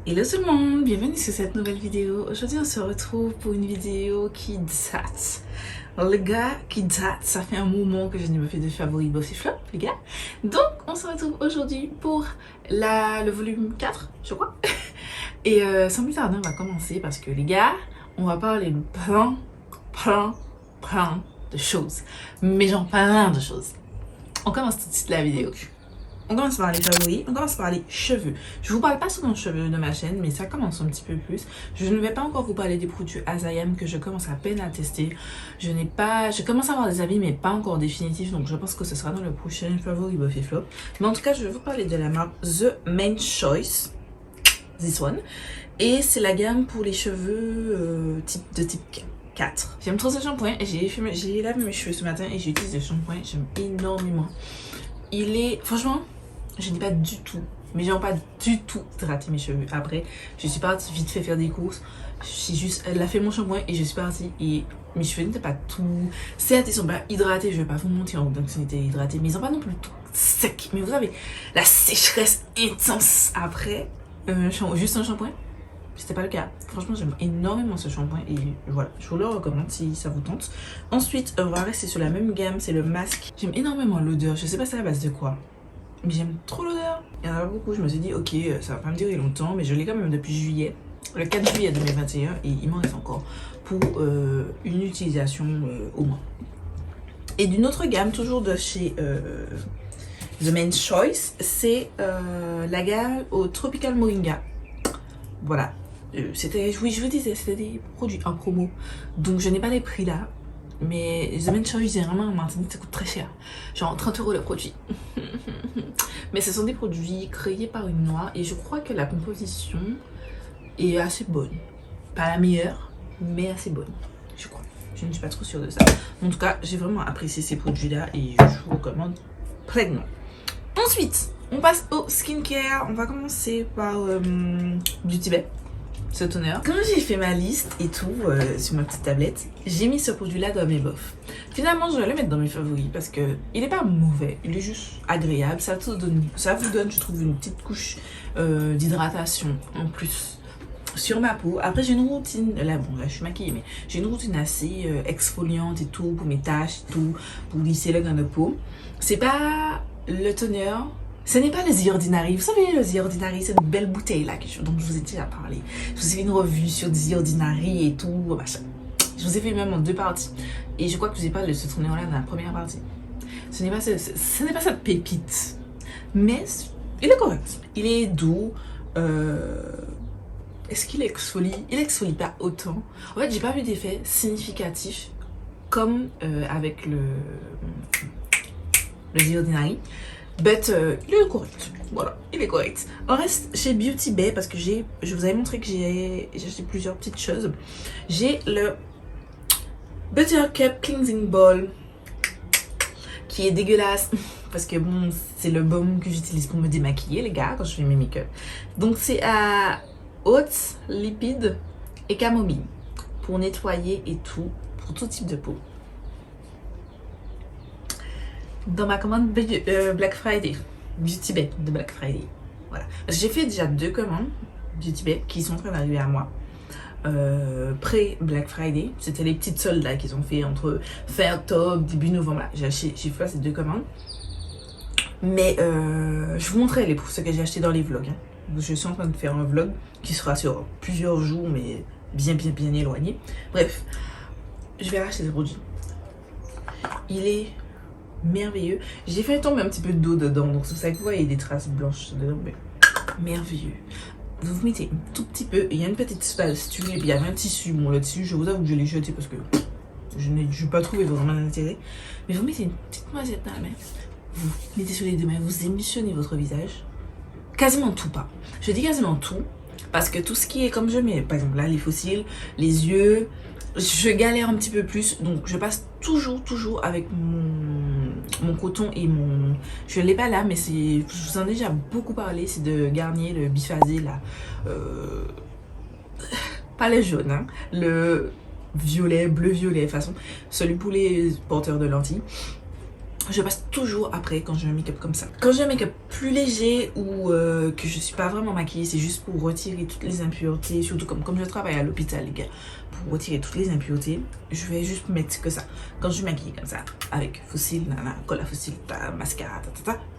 Hello tout le monde, bienvenue sur cette nouvelle vidéo. Aujourd'hui on se retrouve pour une vidéo qui date. Les gars, qui date, ça fait un moment que je ne me fais de favoris Buffy Flop, les gars. Donc on se retrouve aujourd'hui pour le volume 4, je crois. Et sans plus tarder, on va commencer parce que les gars, on va parler de plein de choses. Mais genre plein de choses. On commence tout de suite la vidéo. On commence par les favoris, on commence par les cheveux. Je vous parle pas souvent de cheveux de ma chaîne, mais ça commence un petit peu plus. Je ne vais pas encore vous parler des produits Asayam que je commence à peine à tester. Je commence à avoir des avis, mais pas encore définitifs, donc je pense que ce sera dans le prochain favori Buffy Flop. Mais en tout cas, je vais vous parler de la marque The Main Choice, this one. Et c'est la gamme pour les cheveux de type 4. J'aime trop ce shampoing. J'ai lavé mes cheveux ce matin et j'ai utilisé ce shampoing. J'aime énormément. Il est, franchement, je n'ai pas du tout, mais genre pas du tout hydraté mes cheveux. Après, je suis partie vite fait faire des courses. Elle a fait mon shampoing et je suis partie et mes cheveux n'étaient pas tout. Certes, ils sont pas hydratés, je vais pas vous mentir, donc ils étaient hydratés, mais ils sont pas non plus tout secs. Mais vous avez la sécheresse intense après juste un shampoing. C'était pas le cas. Franchement, j'aime énormément ce shampoing et voilà, je vous le recommande si ça vous tente. Ensuite, on va rester sur la même gamme, c'est le masque. J'aime énormément l'odeur, je sais pas c'est à la base de quoi, mais j'aime trop l'odeur. Il y en a beaucoup, je me suis dit ok, ça va pas me durer longtemps, mais je l'ai quand même depuis juillet, le 4 juillet 2021 et il m'en reste encore pour une utilisation au moins. Et d'une autre gamme, toujours de chez The Main Choice, c'est la gamme au Tropical Moringa. Voilà. Oui, je vous disais, c'était des produits en promo. Donc, je n'ai pas les prix là. Mais The Main Choice, généralement, en Martinique, ça coûte très cher. Genre 30 € le produit. Mais ce sont des produits créés par une noix. Et je crois que la composition est assez bonne. Pas la meilleure, mais assez bonne. Je crois. Je ne suis pas trop sûre de ça. En tout cas, j'ai vraiment apprécié ces produits-là. Et je vous recommande pleinement. Ensuite, on passe au skincare. On va commencer par Beauty Bay, ce toner. Quand j'ai fait ma liste et tout sur ma petite tablette, j'ai mis ce produit-là dans mes bofs. Finalement, je vais le mettre dans mes favoris parce que il est pas mauvais, il est juste agréable. Ça vous donne, je trouve, une petite couche d'hydratation en plus sur ma peau. Après, j'ai une routine, là je suis maquillée, mais j'ai une routine assez exfoliante et tout, pour mes taches et tout, pour lisser le grain de peau. C'est pas le toner. Ce n'est pas le The Ordinary. Vous savez, le The Ordinary, c'est une belle bouteille là dont je vous ai déjà parlé. Je vous ai fait une revue sur The Ordinary et tout, machin. Je vous ai fait même en 2 parties. Et je crois que je vous ai parlé de ce tourneur là dans la première partie. Ce n'est pas cette pépite. Mais il est correct. Il est doux. Est-ce qu'il exfolie? Il exfolie pas autant. En fait, j'ai pas vu d'effet significatif comme avec le The Ordinary. But il est correct. Voilà, il est correct. On reste chez Beauty Bay parce que je vous avais montré que j'ai acheté plusieurs petites choses. J'ai le Buttercup Cleansing Ball qui est dégueulasse parce que bon, c'est le baume que j'utilise pour me démaquiller, les gars, quand je fais mes make-up. Donc c'est à haute lipide et camomille pour nettoyer et tout, pour tout type de peau. Dans ma commande Black Friday, Beauty Bay de Black Friday. Voilà. J'ai fait déjà 2 commandes Beauty Bay qui sont en train d'arriver à moi. Pré-Black Friday, c'était les petites soldes là qu'ils ont fait entre fin octobre, début novembre. J'ai fait ces 2 commandes. Mais je vous montrerai ce que j'ai acheté dans les vlogs. Hein. Je suis en train de faire un vlog qui sera sur plusieurs jours, mais bien éloigné. Bref, je vais racheter ce produit. Il est merveilleux. J'ai fait tomber un petit peu d'eau dedans, donc c'est ça que vous voyez des traces blanches dedans, mais merveilleux. Vous mettez un tout petit peu, il y a une petite spatule et puis il y avait un tissu. Bon, le tissu, je vous avoue que je l'ai jeté parce que je n'ai pas trouvé vraiment d'intérêt. Mais vous mettez une petite noisette dans la main, vous mettez sur les 2 mains, vous émulsionnez votre visage. Quasiment tout, pas. Je dis quasiment tout parce que tout ce qui est comme je mets, par exemple là, les fossiles, les yeux, je galère un petit peu plus, donc je passe toujours avec mon coton et mon... Je l'ai pas là, mais je vous en ai déjà beaucoup parlé, c'est de Garnier, le biphasé là. Pas le jaune, hein, le violet, bleu-violet, de toute façon, celui pour les porteurs de lentilles. je passe toujours après quand j'ai un make-up comme ça. Quand j'ai un make-up plus léger ou que je suis pas vraiment maquillée, c'est juste pour retirer toutes les impuretés, surtout comme je travaille à l'hôpital les gars, pour retirer toutes les impuretés, je vais juste mettre que ça. Quand je suis maquillée comme ça, avec fossile, colle à fossile, mascara,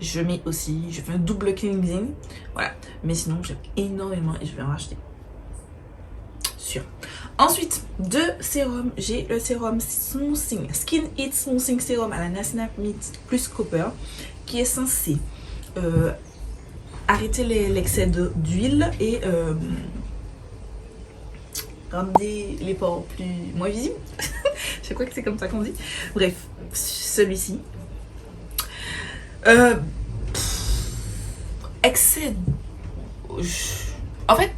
je mets aussi, je fais un double cleansing, voilà. Mais sinon j'aime énormément et je vais en racheter. Sûr. Ensuite, de sérum, j'ai le sérum Smoothing Skin Heat Smoothing Sérum à la Niacinamide plus Copper qui est censé arrêter l'excès d'huile et rendre les pores moins visibles. Je crois que c'est comme ça qu'on dit. Bref, celui-ci. Excès. En fait,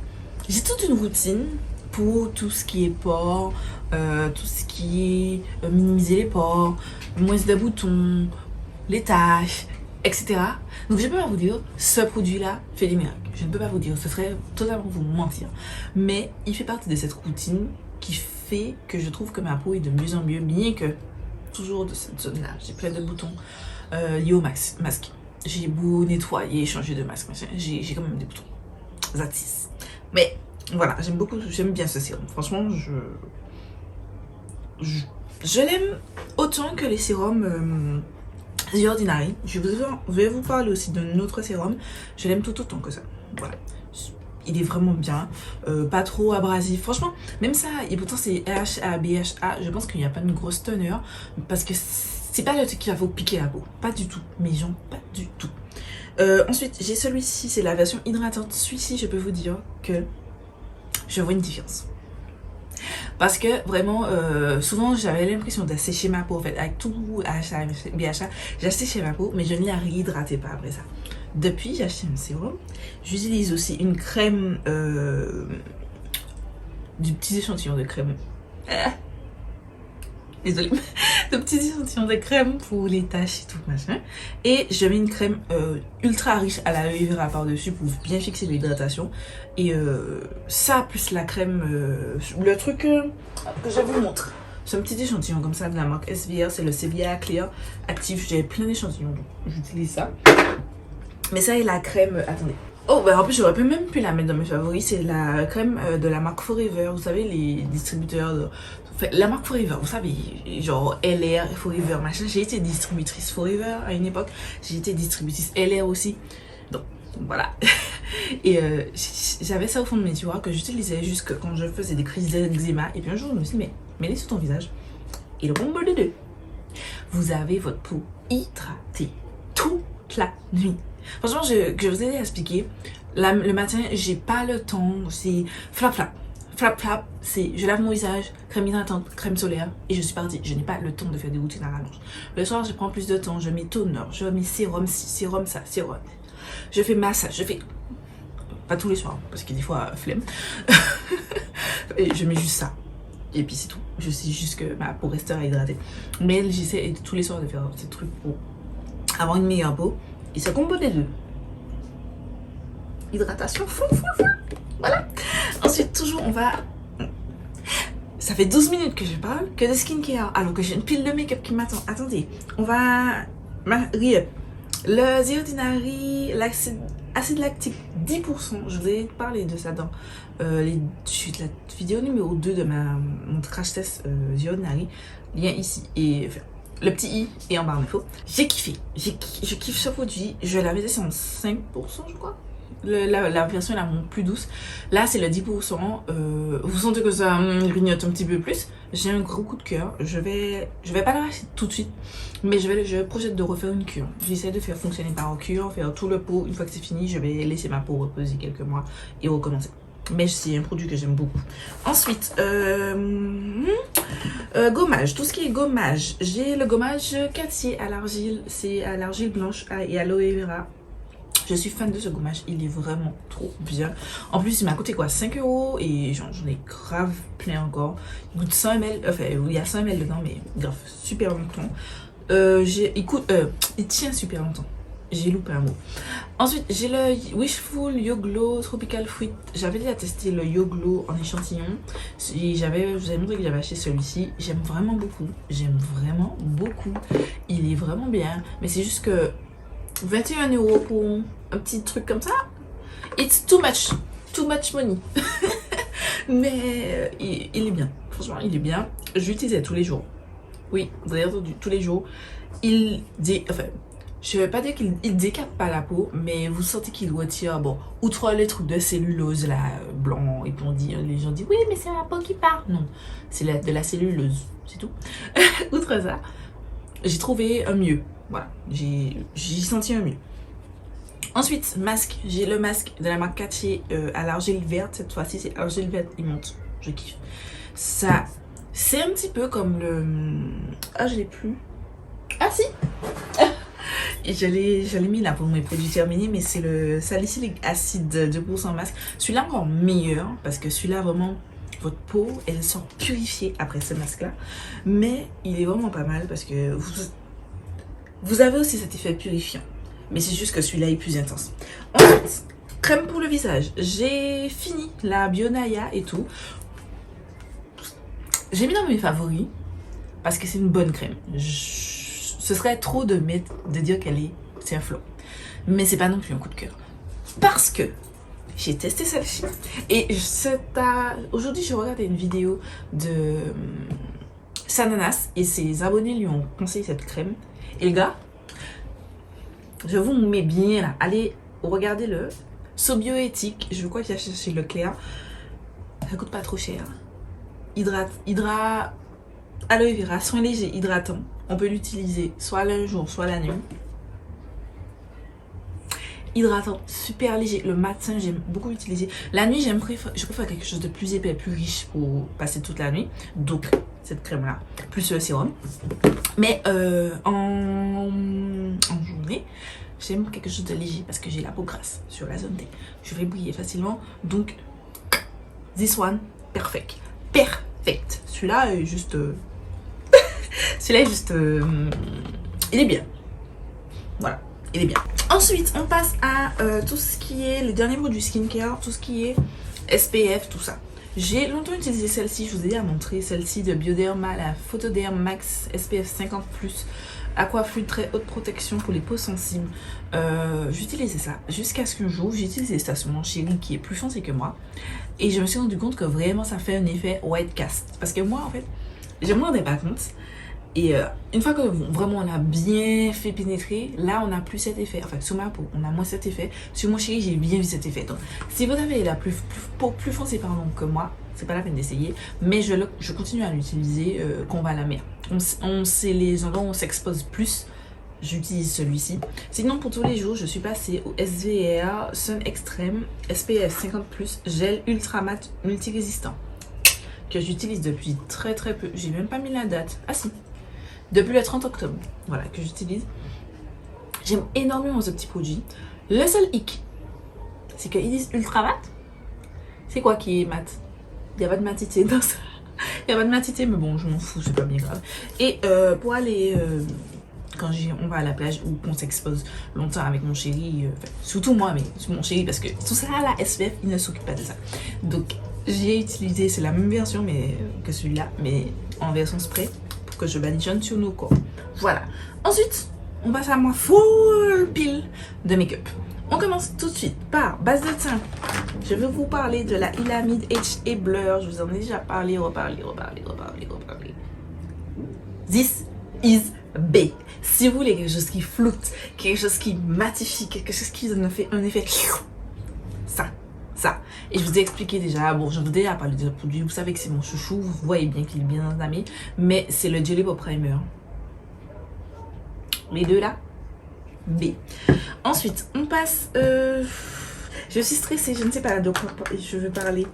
j'ai toute une routine pour tout ce qui est pores, tout ce qui est minimiser les pores, moins de boutons, les taches, etc. Donc je peux pas vous dire, ce produit-là fait des miracles. Je ne peux pas vous dire, ce serait totalement vous mentir. Mais il fait partie de cette routine qui fait que je trouve que ma peau est de mieux en mieux, bien que toujours de cette zone-là. J'ai plein de boutons liés au masque. J'ai beau nettoyer, changer de masque, j'ai quand même des boutons. Zatis. Mais voilà, j'aime bien ce sérum. Franchement, je l'aime autant que les sérums The Ordinary. Je vais vous parler aussi d'un autre sérum. Je l'aime tout autant que ça. Voilà. Il est vraiment bien. Pas trop abrasif. Franchement, même ça, et pourtant c'est AHA, BHA. Je pense qu'il n'y a pas une grosse teneur. Parce que c'est pas le truc qui va vous piquer la peau. Pas du tout. Mais genre, pas du tout. Ensuite, j'ai celui-ci. C'est la version hydratante. Celui-ci, je peux vous dire que je vois une différence. Parce que vraiment, souvent j'avais l'impression d'assécher ma peau en fait. Avec tout AHA, BHA, j'asséchais ma peau, mais je ne la réhydratais pas après ça. Depuis, j'ai acheté un sérum. J'utilise aussi une crème, du petit échantillon de crème. Désolée. De petits échantillons de crème pour les taches et tout machin. Et je mets une crème ultra riche à l'aloe vera par-dessus pour bien fixer l'hydratation. Et ça plus la crème, le truc que je vous montre. C'est un petit échantillon comme ça de la marque SVR, c'est le Sevilla Clear Active. J'ai plein d'échantillons donc j'utilise ça. Mais ça et la crème, attendez. Oh bah en plus j'aurais même pu la mettre dans mes favoris. C'est la crème de la marque Forever. Vous savez les distributeurs de... La marque Forever, vous savez, genre LR, Forever, machin. J'ai été distributrice Forever à une époque. J'ai été distributrice LR aussi. Donc voilà. Et j'avais ça au fond de mes tiroirs que j'utilisais jusque quand je faisais des crises d'eczéma. Et puis un jour je me suis dit mais mets-les sur ton visage. Et le combo de deux. Vous avez votre peau hydratée toute la nuit. Franchement, je vous ai expliqué. Le matin, j'ai pas le temps. C'est flap flap. Flap flap, c'est je lave mon visage, crème hydratante, crème solaire et je suis partie. Je n'ai pas le temps de faire des routines à rallonge. Le soir, je prends plus de temps. Je mets toner, je mets sérum ci, sérum ça, sérum. Je fais massage, je fais. Pas tous les soirs, parce que des fois, flemme. Et je mets juste ça. Et puis c'est tout. Je sais juste que ma peau restera hydratée. Mais j'essaie tous les soirs de faire ces trucs pour avoir une meilleure peau. Et ça combo des deux. Hydratation, full. Voilà. Ensuite, toujours, on va... Ça fait 12 minutes que je parle que de skincare. Alors que j'ai une pile de make-up qui m'attend. Attendez, on va... Re-up. Le The Ordinary, acide lactique 10%. Je vous ai parlé de ça dans la vidéo numéro 2 de mon crash test The Ordinary. Lien ici. Et enfin, le petit i est en barre d'infos. J'ai kiffé. Je kiffe ce produit. Je l'avais laissé en 5%, je crois. La version la plus douce. Là, c'est le 10%. Vous sentez que ça grignote un petit peu plus. J'ai un gros coup de cœur. Je vais pas l'arracher tout de suite. Mais je projette de refaire une cure. J'essaie de faire fonctionner par cure, faire tout le pot. Une fois que c'est fini, je vais laisser ma peau reposer quelques mois et recommencer. Mais c'est un produit que j'aime beaucoup. Ensuite, gommage. Tout ce qui est gommage. J'ai le gommage Cartier à l'argile. C'est à l'argile blanche et à l'aloe vera. Je suis fan de ce gommage, il est vraiment trop bien. En plus, il m'a coûté quoi, 5 € et j'en ai grave plein encore. Il coûte 100 ml, enfin, il y a 100 ml dedans, mais grave, super longtemps. Il tient super longtemps. j'ai loupé un mot. Ensuite, j'ai le Wishful Yo Glow Tropical Fruit. J'avais déjà testé le Yo Glow en échantillon. Je vous avais montré que j'avais acheté celui-ci. J'aime vraiment beaucoup. J'aime vraiment beaucoup. Il est vraiment bien. Mais c'est juste que 21 € pour un petit truc comme ça, it's too much. Too much money. Mais il est bien. Franchement, il est bien. Je l'utilisais tous les jours. Oui, vous avez entendu, tous les jours. Enfin, je ne vais pas dire qu'il décape pas la peau, mais vous sentez qu'il retire, bon, outre les trucs de cellulose là, blanc, et puis les gens disent oui, mais c'est la peau qui part. Non, c'est de la celluleuse, c'est tout. Outre ça, j'ai trouvé un mieux. Voilà, j'ai senti un mieux. Ensuite, masque. J'ai le masque de la marque Caché à l'argile verte. Cette fois-ci, c'est argile verte, il monte. Je kiffe. Ça, c'est un petit peu comme le... Ah, je l'ai plus. Ah, si. Je l'ai mis là pour mes produits terminés, mais c'est le salicylique acide 2% masque. Celui-là encore meilleur, parce que celui-là, vraiment, votre peau, elle sort purifiée après ce masque-là. Mais il est vraiment pas mal, parce que vous avez aussi cet effet purifiant. Mais c'est juste que celui-là est plus intense. Ensuite, crème pour le visage. J'ai fini la Bionaya et tout. J'ai mis dans mes favoris parce que c'est une bonne crème. Ce serait trop de dire c'est un flop. Mais c'est pas non plus un coup de cœur. Parce que j'ai testé celle-ci. Et aujourd'hui, j'ai regardé une vidéo de Sananas et ses abonnés lui ont conseillé cette crème. Et le gars, je vous mets bien là. Allez, regardez-le. Sobioéthique. Je crois qu'il y a chez Leclerc. Ça coûte pas trop cher. Hydrat aloe vera, soin léger, hydratant. On peut l'utiliser soit le jour, soit la nuit. Hydratant, super léger. Le matin, j'aime beaucoup l'utiliser. La nuit, je préfère quelque chose de plus épais, plus riche pour passer toute la nuit. Donc, cette crème-là, plus le sérum. Mais en journée, j'aime quelque chose de léger parce que j'ai la peau grasse sur la zone D. Je vais briller facilement. Donc, this one, perfect. Perfect. Celui-là est juste... Celui-là est juste... il est bien. Voilà, il est bien. Ensuite, on passe à tout ce qui est le dernier produit skincare, tout ce qui est SPF, tout ça. J'ai longtemps utilisé celle-ci, je vous ai déjà montré, celle-ci de Bioderma, la Photoderm Max SPF 50+, Aquafluid très haute protection pour les peaux sensibles. J'utilisais ça jusqu'à ce qu'un jour, j'ai utilisé ça sur mon chéri qui est plus foncé que moi. Et je me suis rendu compte que vraiment ça fait un effet white cast. Parce que moi, en fait, je me rendais pas compte. Et une fois que vraiment on a bien fait pénétrer, là on n'a plus cet effet. Enfin, sur ma peau, on a moins cet effet. Sur mon chéri, j'ai bien vu cet effet. Donc, si vous avez la peau plus foncée que moi, c'est pas la peine d'essayer. Mais je continue à l'utiliser quand on va à la mer. On sait les endroits où on s'expose plus. J'utilise celui-ci. Sinon, pour tous les jours, je suis passée au SVR Sun Extreme SPF 50+, gel ultra mat multirésistant. Que j'utilise depuis très peu. J'ai même pas mis la date. Ah si. Depuis le 30 octobre. Voilà, que j'utilise. J'aime énormément ce petit produit. Le seul hic, c'est qu'ils disent ultra mat. C'est quoi qui est mat? Il n'y a pas de matité dans ça. Il n'y a pas de matité, mais bon, je m'en fous, c'est pas bien grave. Et pour aller... quand on va à la plage ou qu'on s'expose longtemps avec mon chéri, surtout moi, mais mon chéri, parce que tout ça, la SPF, il ne s'occupe pas de ça. Donc, j'ai utilisé, c'est la même version que celui-là, mais en version spray, pour que je badigeonne sur nos corps. Voilà. Ensuite, on passe à ma full pile de make-up. On commence tout de suite par base de teint. Je vais vous parler de la Ilamide H&A Blur. Je vous en ai déjà parlé, reparlé. This is B. Si vous voulez quelque chose qui floute, quelque chose qui matifie, quelque chose qui donne un effet... Ça. Et je vous ai expliqué déjà, bon, je vous ai déjà parlé de produit, vous savez que c'est mon chouchou, vous voyez bien qu'il est bien entamé, mais c'est le Jelly Pop Primer. Les deux là, B. Ensuite, on passe... je suis stressée, je ne sais pas de quoi je veux parler.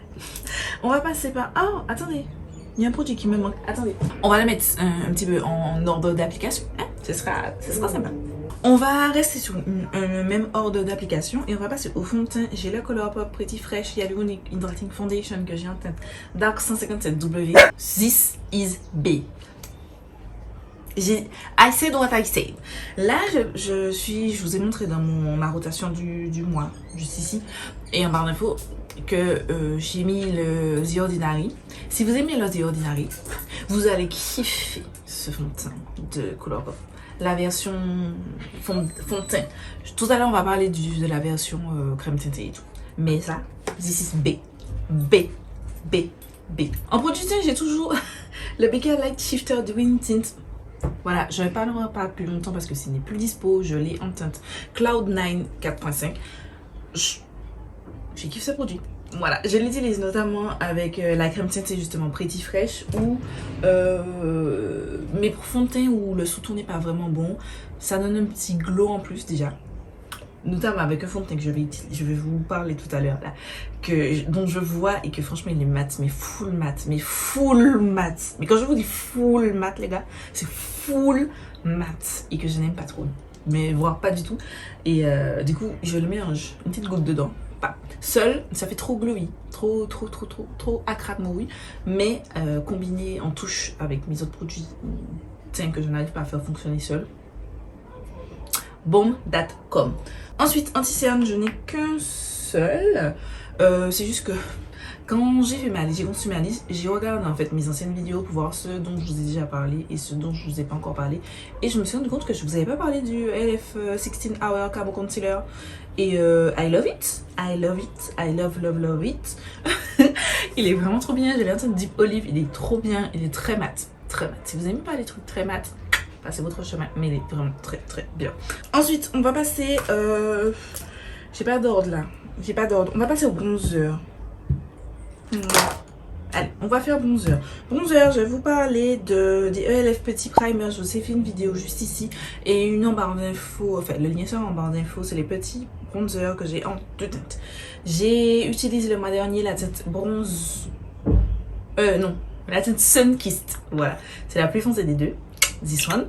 On va passer par... Oh, attendez. Il y a un produit qui me manque. Attendez. On va la mettre un petit peu en ordre d'application. Hein, ce sera sympa. On va rester sur un même ordre d'application et on va passer au fond de teint. J'ai le Colourpop Pretty Fresh Hyaluronic Hydrating Foundation que j'ai en teinte Dark 157W. This is B. I said what I said. Là, je vous ai montré dans ma rotation du mois, juste ici, et en barre d'infos, que j'ai mis le The Ordinary. Si vous aimez le The Ordinary, vous allez kiffer ce fond de teint de Colourpop. La version fond de teint. Tout à l'heure, on va parler de la version crème teintée et tout. Mais ça, this is B. B. B. B. En produit teint, j'ai toujours le BK Light Shifter Dewey Tint. Voilà, je ne parlerai pas plus longtemps parce que ce n'est plus dispo. Je l'ai en teinte Cloud9 4.5. J'ai kiffé ce produit. Voilà, je l'utilise notamment avec la crème teintée justement Pretty Fresh ou mes fonds de teint où le sous-ton n'est pas vraiment bon. Ça donne un petit glow en plus déjà. Notamment avec un fond de teint que je vais vous parler tout à l'heure là, dont je vois et que franchement il est mat, mais full mat, mais full mat. Mais quand je vous dis full mat les gars, c'est full mat et que je n'aime pas trop, mais voire pas du tout. Et du coup je le mélange, une petite goutte dedans. Pas seul, ça fait trop glowy, trop acrate oui, mais combiné en touche avec mes autres produits teints que je n'arrive pas à faire fonctionner seul. Boom.com. Ensuite, anti-cerne, je n'ai qu'un seul. C'est juste que quand j'ai fait j'ai conçu ma liste, j'ai regardé en fait mes anciennes vidéos pour voir ce dont je vous ai déjà parlé et ce dont je vous ai pas encore parlé. Et je me suis rendu compte que je vous avais pas parlé du LF 16 Hour Cabo Concealer. Et I love it. I love it. I love it. Il est vraiment trop bien. J'ai l'impression de Deep Olive. Il est trop bien. Il est très mat. Très mat. Si vous aimez pas les trucs très mat, c'est votre chemin, mais il est vraiment très bien. Ensuite, on va passer. J'ai pas d'ordre là. J'ai pas d'ordre. On va passer au bronzer. Allez, on va faire bronzer. Bronzer, je vais vous parler des ELF Petit Primer. Je vous ai fait une vidéo juste ici. Et une en barre d'infos. Enfin, le lien sera en barre d'infos. C'est les petits bronzers que j'ai en deux teintes. J'ai utilisé le mois dernier la teinte bronze. Non. La teinte Sun Kissed. Voilà. C'est la plus foncée des deux. This one.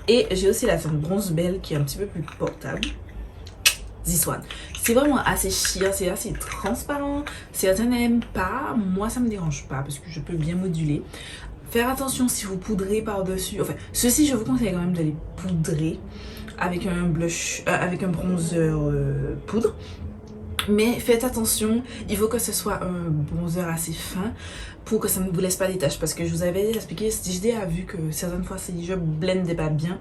Et j'ai aussi la teinte bronze belle qui est un petit peu plus portable. This one. C'est vraiment assez sheer, c'est assez transparent. Certains n'aiment pas, moi ça me dérange pas parce que je peux bien moduler. Faire attention si vous poudrez par-dessus. Enfin, ceci je vous conseille quand même de les poudrer avec un blush, avec un bronzer poudre. Mais faites attention, il faut que ce soit un bronzer assez fin pour que ça ne vous laisse pas des taches. Parce que je vous avais expliqué, JD a vu que certaines fois si je blendais pas bien,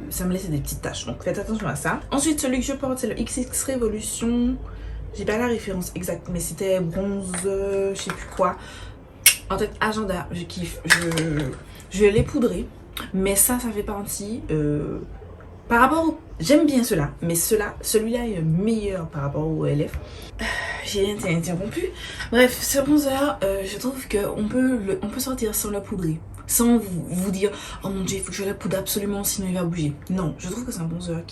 ça me laissait des petites taches. Donc faites attention à ça. Ensuite, celui que je porte, c'est le XX Revolution. J'ai pas la référence exacte, mais c'était bronze, je sais plus quoi. En tête agenda, je kiffe. Je l'ai poudré, mais ça fait partie. Par rapport au... J'aime bien cela, mais celui-là est meilleur par rapport au LF. J'ai été interrompue. Bref, ce bronzer, je trouve qu'on peut sortir sans le poudrer. Sans vous dire, oh mon dieu, il faut que je le poudre absolument, sinon il va bouger. Non, je trouve que c'est un bronzer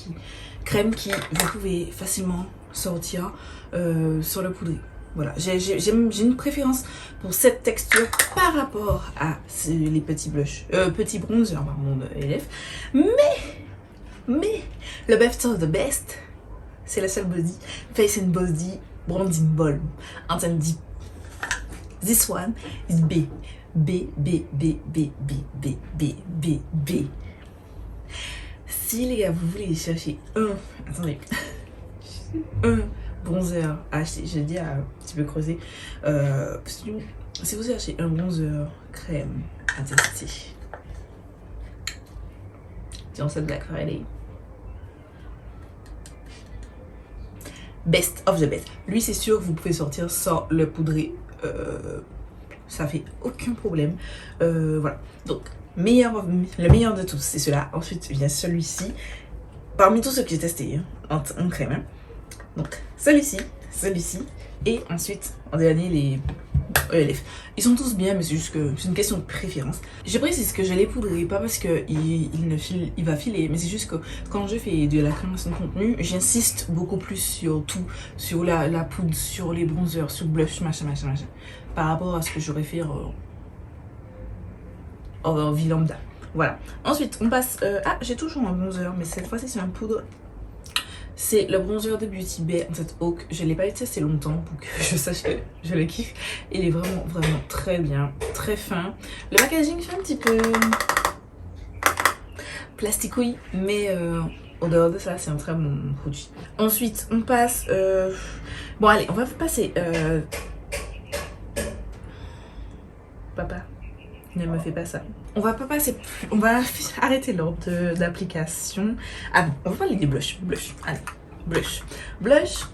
crème qui vous pouvez facilement sortir sans le poudrer. Voilà, j'ai une préférence pour cette texture par rapport à les petits blushs, petits bronzers, pardon, de LF. Mais le best of the best, c'est le seul body, Face and Body Bronzing Balm en teinte deep. This one is B. Si les gars, vous voulez chercher un bronzer à acheter, j'ai dit à un petit peu creuser, si vous cherchez un bronzer crème à tester, disons cette Black Friday, best of the best. Lui, c'est sûr, vous pouvez sortir sans le poudrer. Ça fait aucun problème. Voilà. Donc, le meilleur de tous, c'est celui-là. Ensuite, vient celui-ci. Parmi tous ceux que j'ai testés en crème. Hein. Donc, celui-ci. Et ensuite, en dernier, les ELF. Ils sont tous bien, mais c'est juste que c'est une question de préférence. Je précise que je l'ai poudré, pas parce qu'il va filer, mais c'est juste que quand je fais de la création de contenu, j'insiste beaucoup plus sur tout, sur la poudre, sur les bronzers, sur le blush, machin, par rapport à ce que j'aurais fait en vie lambda. Voilà. Ensuite, on passe... j'ai toujours un bronzer, mais cette fois-ci, c'est un poudre. C'est le bronzer de Beauty Bay en cette Oak. Je ne l'ai pas été assez longtemps pour que je sache que je le kiffe. Il est vraiment très bien, très fin. Le packaging fait un petit peu... plasticouille, mais au dehors de ça, c'est un très bon produit. Ensuite, on passe... Bon, allez, on va passer... Papa, ne me fais pas ça. On va pas passer... On va arrêter l'ordre d'application. Ah bon, on va parler des blushs. Blush, allez. Blush. Blush,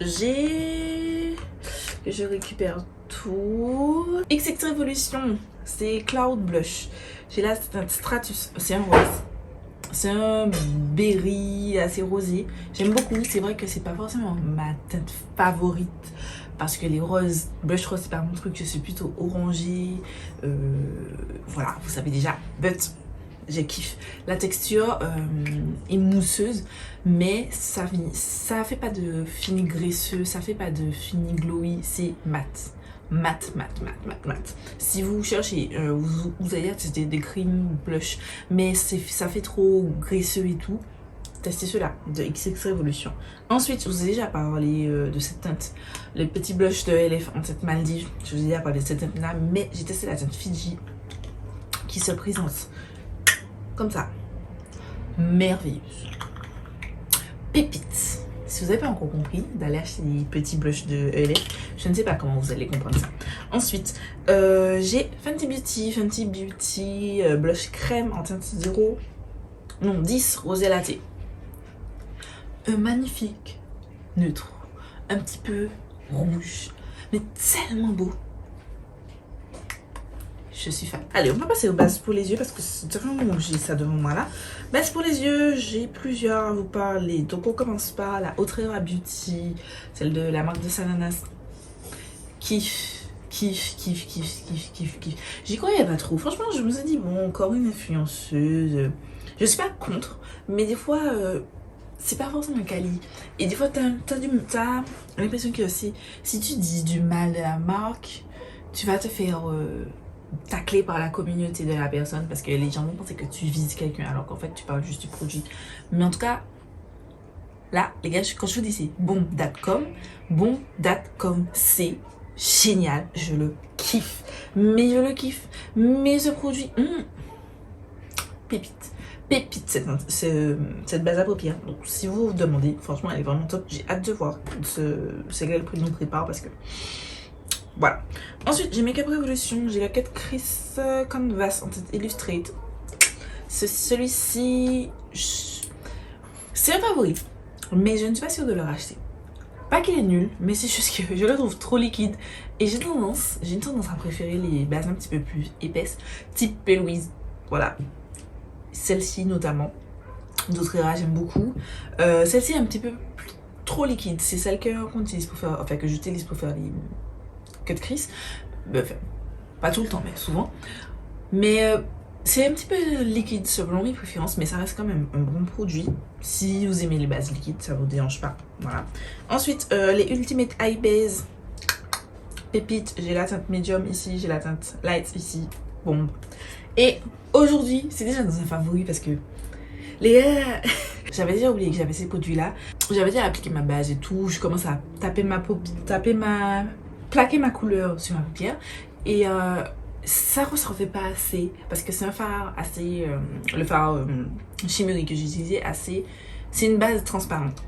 je récupère tout. XX Revolution, c'est Cloud Blush. J'ai là, c'est un Stratus, c'est un rose. C'est un berry assez rosé. J'aime beaucoup. C'est vrai que c'est pas forcément ma teinte favorite. Parce que les roses, blush rose, c'est pas mon truc. Je suis plutôt orangé. Voilà, vous savez déjà. But, je kiffe. La texture est mousseuse. Mais ça fait pas de fini graisseux. Ça fait pas de fini glowy. C'est mat. Mat. Si vous cherchez, vous allez tester des cream blush, mais ça fait trop graisseux et tout, testez ceux-là de XX Revolution. Ensuite, je vous ai déjà parlé de cette teinte, le petit blush de LF en teinte Maldives. Je vous ai déjà parlé de cette teinte là, mais j'ai testé la teinte Fiji qui se présente comme ça, merveilleuse, pépite. Si vous n'avez pas encore compris, d'aller acheter des petits blushs de LF, je ne sais pas comment vous allez comprendre ça. Ensuite, j'ai Fenty Beauty blush crème en teinte 0, non 10 rosé latte. Un magnifique neutre, un petit peu rouge, mais tellement beau. Je suis fan. Allez, on va passer aux bases pour les yeux parce que c'est vraiment j'ai ça devant moi là. Base pour les yeux, j'ai plusieurs à vous parler. Donc on commence par la Outrera Beauty, celle de la marque de Sananas. Kiff. J'y croyais pas trop. Franchement, je me suis dit, bon, encore une influenceuse. Je suis pas contre, mais des fois, c'est pas forcément quali. Et des fois, t'as l'impression que si tu dis du mal de la marque, tu vas te faire... taclé par la communauté de la personne parce que les gens vont penser que tu vises quelqu'un alors qu'en fait tu parles juste du produit. Mais en tout cas, là les gars, quand je vous dis c'est Bomb.com, c'est génial, je le kiffe. Mais ce produit, pépite cette base à paupières. Donc si vous vous demandez, franchement elle est vraiment top. J'ai hâte de voir ce qu'elle nous prépare parce que voilà. Ensuite, j'ai Makeup Revolution. J'ai la Cut Crease Canvas en teinte Illustrate. Celui-ci, c'est un favori. Mais je ne suis pas sûre de le racheter. Pas qu'il est nul, mais c'est juste que je le trouve trop liquide. Et j'ai une tendance à préférer les bases un petit peu plus épaisses. Type Louise. Voilà. Celle-ci notamment. D'Outrera, j'aime beaucoup. Celle-ci est un petit peu trop liquide. C'est celle que j'utilise pour faire les cut crease, enfin, pas tout le temps mais souvent, mais c'est un petit peu liquide selon mes préférences, mais ça reste quand même un bon produit. Si vous aimez les bases liquides, ça vous dérange pas. Voilà. Ensuite, les Ultimate Eye Base pépite, j'ai la teinte medium ici, j'ai la teinte light ici, bon. Et aujourd'hui, c'est déjà dans un favori parce que les gars, j'avais déjà oublié que j'avais ces produits là, j'avais déjà appliqué ma base et tout, je commence à plaquer ma couleur sur ma paupière et ça ressortait pas assez parce que c'est un fard assez le fard chimérique que j'utilisais c'est une base transparente.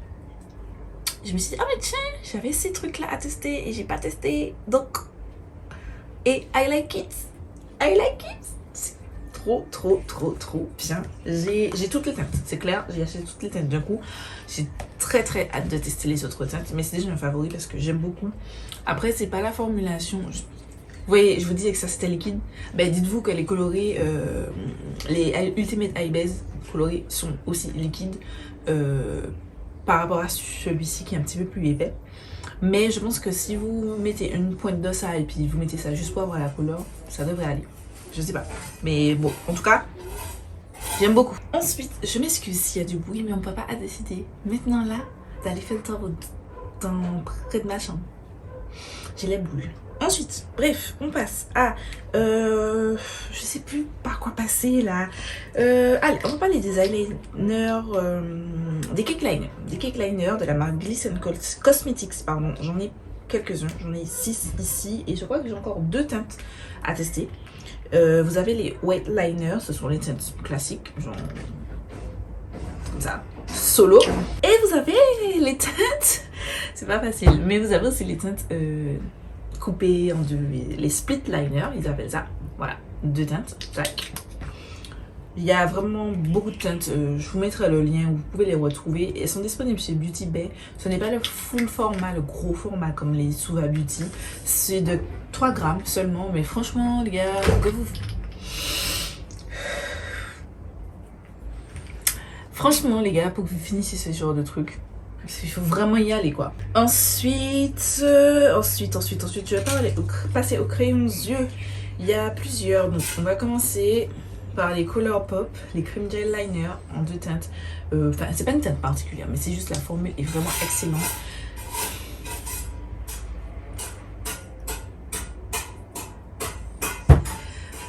Je me suis dit, ah mais tiens, j'avais ces trucs là à tester et j'ai pas testé, donc et I like it, c'est trop bien. J'ai toutes les teintes, c'est clair, j'ai acheté toutes les teintes d'un coup. J'ai très hâte de tester les autres teintes, mais c'est déjà un favori parce que j'aime beaucoup. Après, c'est pas la formulation. Vous voyez, je vous disais que ça c'était liquide. Ben, dites-vous que les colorés, les Ultimate Eye Base colorés sont aussi liquides par rapport à celui-ci qui est un petit peu plus épais. Mais je pense que si vous mettez une pointe de ça et puis vous mettez ça juste pour avoir la couleur, ça devrait aller. Je sais pas. Mais bon, en tout cas, j'aime beaucoup. Ensuite, je m'excuse s'il y a du bruit, mais mon papa a décidé maintenant là d'aller faire le travail près de ma chambre. J'ai les boules. Ensuite, bref, on passe à... je sais plus par quoi passer là. Allez, on va parler des eyeliners, des cake liners. Des cake liners de la marque Gliss & Cosmetics, pardon. J'en ai quelques-uns, j'en ai 6 ici et je crois que j'ai encore 2 teintes à tester. Vous avez les white liners, ce sont les teintes classiques, genre comme ça, solo. Et vous avez les teintes, c'est pas facile, mais vous avez aussi les teintes coupées en deux, les split liners, ils appellent ça. Voilà, 2 teintes, tac. Il y a vraiment beaucoup de teintes, je vous mettrai le lien où vous pouvez les retrouver. Elles sont disponibles chez Beauty Bay. Ce n'est pas le full format, le gros format comme les Suva Beauty. C'est de 3 grammes seulement, mais franchement les gars, que vous... Franchement les gars, pour que vous finissiez ce genre de truc, il faut vraiment y aller quoi. Ensuite, je vais passer aux crayons yeux. Il y a plusieurs, donc on va commencer par les Colourpop, les Cream Gel Liner en 2 teintes. Enfin, c'est pas une teinte particulière, mais c'est juste la formule est vraiment excellente.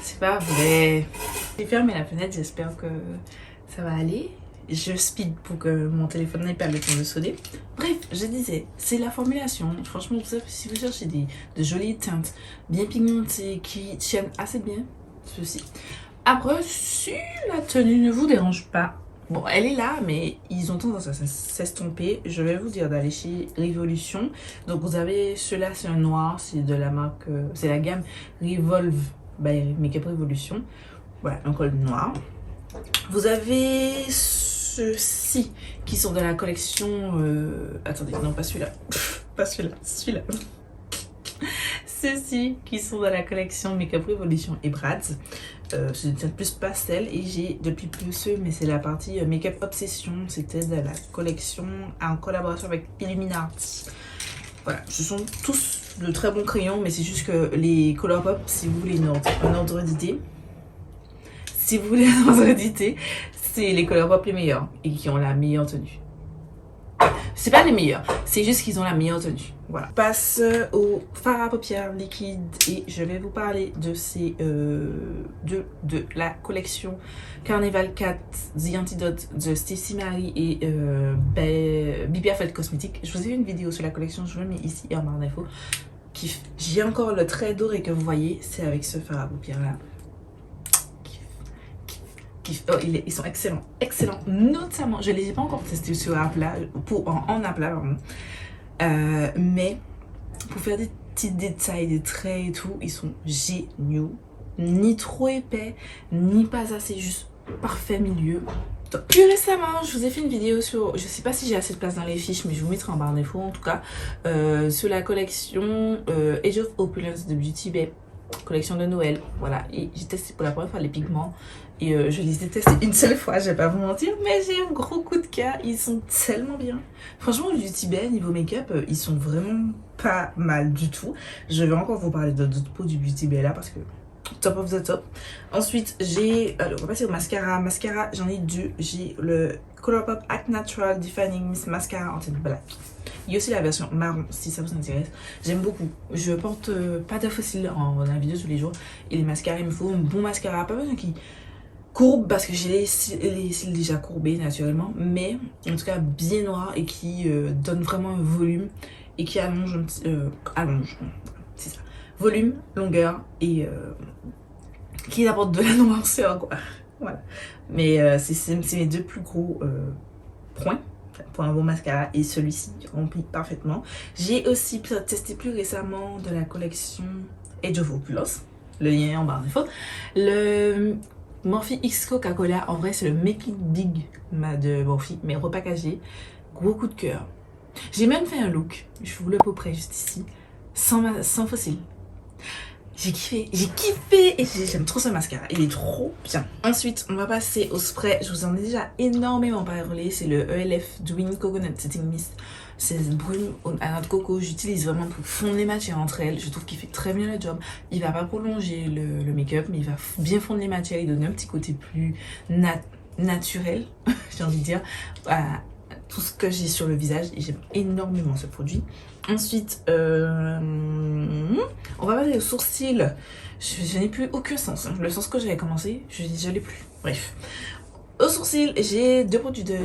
C'est pas vrai. J'ai fermé la fenêtre, j'espère que ça va aller. Je speed pour que mon téléphone n'ait pas le temps de sonner. Bref, je disais, c'est la formulation. Franchement, si vous cherchez de jolies teintes bien pigmentées qui tiennent assez bien, ceci. Après, si la tenue ne vous dérange pas, bon, elle est là, mais ils ont tendance à s'estomper. Je vais vous dire d'aller chez Revolution. Donc, vous avez ceux-là, c'est un noir, c'est de la marque, c'est la gamme Revolve by Makeup Revolution. Voilà, un col noir. Vous avez ceux-ci qui sont de la collection. Attendez, non, pas celui-là. Pas celui-là, celui-là. Ceux-ci qui sont dans la collection Makeup Revolution et Brad's. C'est une teinte plus pastel et j'ai depuis plus ceux, mais c'est la partie Makeup Obsession. C'était de la collection en collaboration avec Illuminati. Voilà, ce sont tous de très bons crayons, mais c'est juste que les Colourpop, si vous voulez un ordre d'idée, c'est les Colourpop les meilleurs et qui ont la meilleure tenue. C'est pas les meilleurs, c'est juste qu'ils ont la meilleure tenue. Voilà. On passe au fard à paupières liquide et je vais vous parler de ces de la collection Carnival 4 The Antidote de Stacey Marie et Be Perfect Cosmetics. Je vous ai fait une vidéo sur la collection, je vous le mets ici en barre d'infos. J'ai encore le trait doré que vous voyez, c'est avec ce fard à paupières là. Oh, ils sont excellents, excellents. Notamment, je ne les ai pas encore testés sur aplat, en aplat, pardon. Mais pour faire des petits détails, des traits et tout, ils sont géniaux. Ni trop épais, ni pas assez, juste parfait milieu. Donc, plus récemment, je vous ai fait une vidéo sur, je sais pas si j'ai assez de place dans les fiches, mais je vous mettrai en barre d'infos en tout cas, sur la collection Age of Opulence de Beauty Bay. Collection de Noël, voilà, et j'ai testé pour la première fois les pigments et je les ai testés une seule fois, je vais pas vous mentir, mais j'ai un gros coup de cœur, ils sont tellement bien. Franchement, Beauty Bay niveau make-up, ils sont vraiment pas mal du tout. Je vais encore vous parler d'autres pots du Beauty Bay là parce que top of the top. Ensuite, j'ai, on va passer au mascara. Mascara, j'en ai 2. J'ai le Colourpop Act Natural Defining Mist Mascara en teinte black. Il y a aussi la version marron si ça vous intéresse. J'aime beaucoup. Je porte pas de fossiles en la vidéo tous les jours. Et les mascaras, il me faut un bon mascara. Pas besoin qui courbe parce que j'ai les cils déjà courbés naturellement. Mais en tout cas bien noir et qui donne vraiment un volume. Et qui allonge un petit... allonge. C'est ça. Volume, longueur et qui apporte de la noirceur quoi. Voilà. Mais c'est mes 2 plus gros points pour un bon mascara et celui-ci remplit parfaitement. J'ai aussi testé plus récemment de la collection Age of Opulence, le lien est en barre d'infos, le Morphe X Coca-Cola. En vrai c'est le Make It Big de Morphe mais repackagé. Gros coup de cœur. J'ai même fait un look, je vous le près juste ici, sans fossile. J'ai kiffé et j'aime trop ce mascara, il est trop bien. Ensuite, on va passer au spray, je vous en ai déjà énormément parlé, c'est le ELF Dream Coconut Setting Mist. C'est brume à noix de coco, j'utilise vraiment pour fondre les matières entre elles, je trouve qu'il fait très bien le job. Il va pas prolonger le make-up, mais il va bien fondre les matières et donner un petit côté plus naturel, j'ai envie de dire, à tout ce que j'ai sur le visage et j'aime énormément ce produit. Ensuite, on va passer aux sourcils. Je n'ai plus aucun sens. Hein. Le sens que j'avais commencé, je l'ai plus. Bref. Aux sourcils, j'ai 2 produits de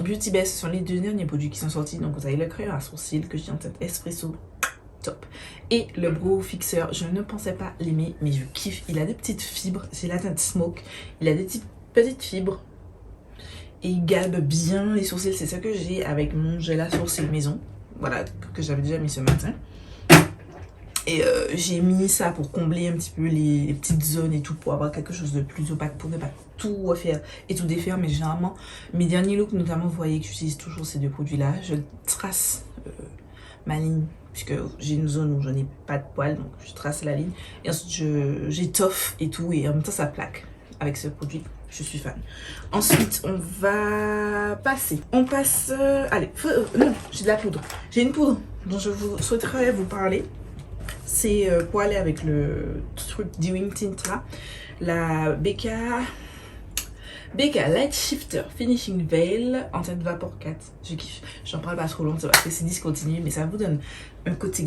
Beauty Bay. Ce sont les 2 derniers produits qui sont sortis. Donc, vous avez le crayon à sourcils que j'ai en tête Espresso. Top. Et le brow fixer, je ne pensais pas l'aimer, mais je kiffe. Il a des petites fibres. C'est la teinte Smoke. Il a des petites fibres. et il galbe bien les sourcils. C'est ça que j'ai avec mon gel à sourcils maison. Voilà, que j'avais déjà mis ce matin. Et j'ai mis ça pour combler un petit peu les petites zones et tout, pour avoir quelque chose de plus opaque, pour ne pas tout refaire et tout défaire. Mais généralement, mes derniers looks, notamment, vous voyez que j'utilise toujours ces deux produits-là. Je trace ma ligne, puisque j'ai une zone où je n'ai pas de poils, donc je trace la ligne. Et ensuite, j'étoffe et tout, et en même temps, ça plaque avec ce produit. Je suis fan. Ensuite, on va passer. On passe... allez, non, j'ai de la poudre. J'ai une poudre dont je souhaiterais vous parler. C'est pour aller avec le truc Dewing Tint là, la BK Light Shifter Finishing Veil en teinte Vapor 4. Je kiffe. J'en parle pas trop longtemps parce que c'est discontinu, mais ça vous donne un côté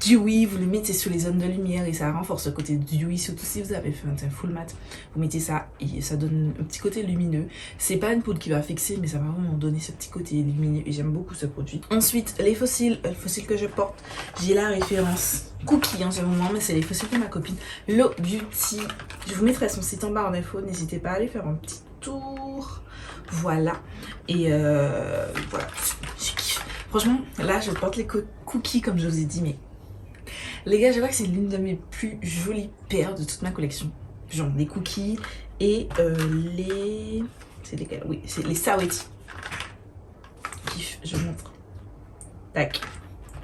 dewy. Vous le mettez sur les zones de lumière et ça renforce le côté dewy. Surtout si vous avez fait un teint full mat, vous mettez ça et ça donne un petit côté lumineux. C'est pas une poudre qui va fixer, mais ça va vraiment donner ce petit côté lumineux et j'aime beaucoup ce produit. Ensuite, les fossiles que je porte, j'ai la référence Cookie en ce moment, mais c'est les fossiles de ma copine Low Beauty. Je vous mettrai son site en barre d'infos, n'hésitez pas à aller faire un petit tour. Voilà, et voilà, je kiffe. Franchement, là je porte les Cookies comme je vous ai dit, mais les gars, je vois que c'est l'une de mes plus jolies paires de toute ma collection. Genre les Cookies et les... c'est lesquels? Oui, c'est les Saweetie. Kiff, je vous montre. Tac.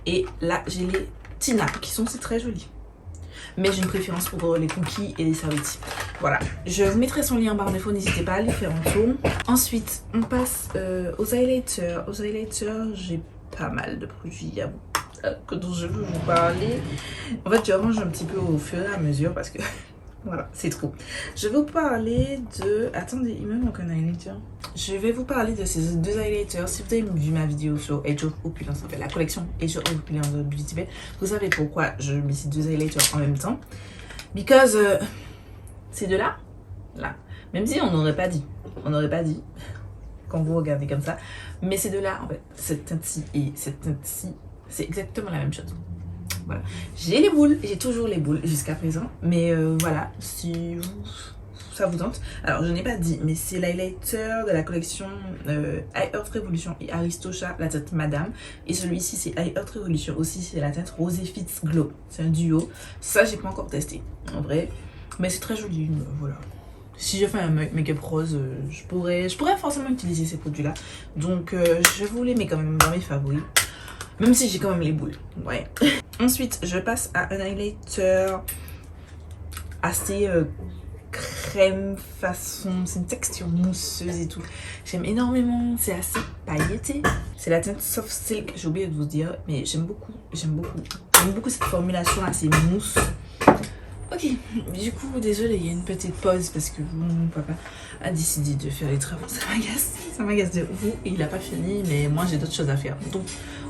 Et là, j'ai les Tina, qui sont aussi très jolies. Mais j'ai une préférence pour les Cookies et les Saweetie. Voilà. Je vous mettrai son lien en barre d'infos, n'hésitez pas à aller faire un tour. Ensuite, on passe aux highlighters. Aux highlighters, j'ai pas mal de produits à vous dont je veux vous parler. En fait, je range un petit peu au fur et à mesure parce que voilà, c'est trop. Je vais vous parler de... Attendez, il me manque un highlighter. Je vais vous parler de ces deux highlighters. Si vous avez vu ma vidéo sur Age of Opulence, en fait, la collection Age of Opulence de Beauty Bay, vous savez pourquoi je mets ces deux highlighters en même temps. Because ces deux-là, là, même si on n'aurait pas dit, quand vous regardez comme ça, mais ces deux-là, en fait, cette teinte-ci et cette teinte-ci, c'est exactement la même chose. Voilà. J'ai les boules, j'ai toujours les boules jusqu'à présent. Mais voilà, si ça vous tente. Alors, je n'ai pas dit, mais c'est l'highlighter de la collection High Earth Revolution et Aristocha, la teinte Madame. Et celui-ci, c'est High Earth Revolution aussi, c'est la teinte Rosé Fits Glow. C'est un duo. Ça, j'ai pas encore testé, en vrai. Mais c'est très joli, voilà. Si je fais un make-up rose, je pourrais forcément utiliser ces produits-là. Donc, je vous les mets quand même dans mes favoris. Même si j'ai quand même les boules. Ouais. Ensuite, je passe à un highlighter assez crème façon. C'est une texture mousseuse et tout. J'aime énormément. C'est assez pailleté. C'est la teinte Soft Silk. J'ai oublié de vous dire. Mais j'aime beaucoup. J'aime beaucoup cette formulation assez mousse. Ok, du coup, désolé, il y a une petite pause parce que mon papa a décidé de faire les travaux. Ça m'agace de vous. Il n'a pas fini, mais moi j'ai d'autres choses à faire. Donc,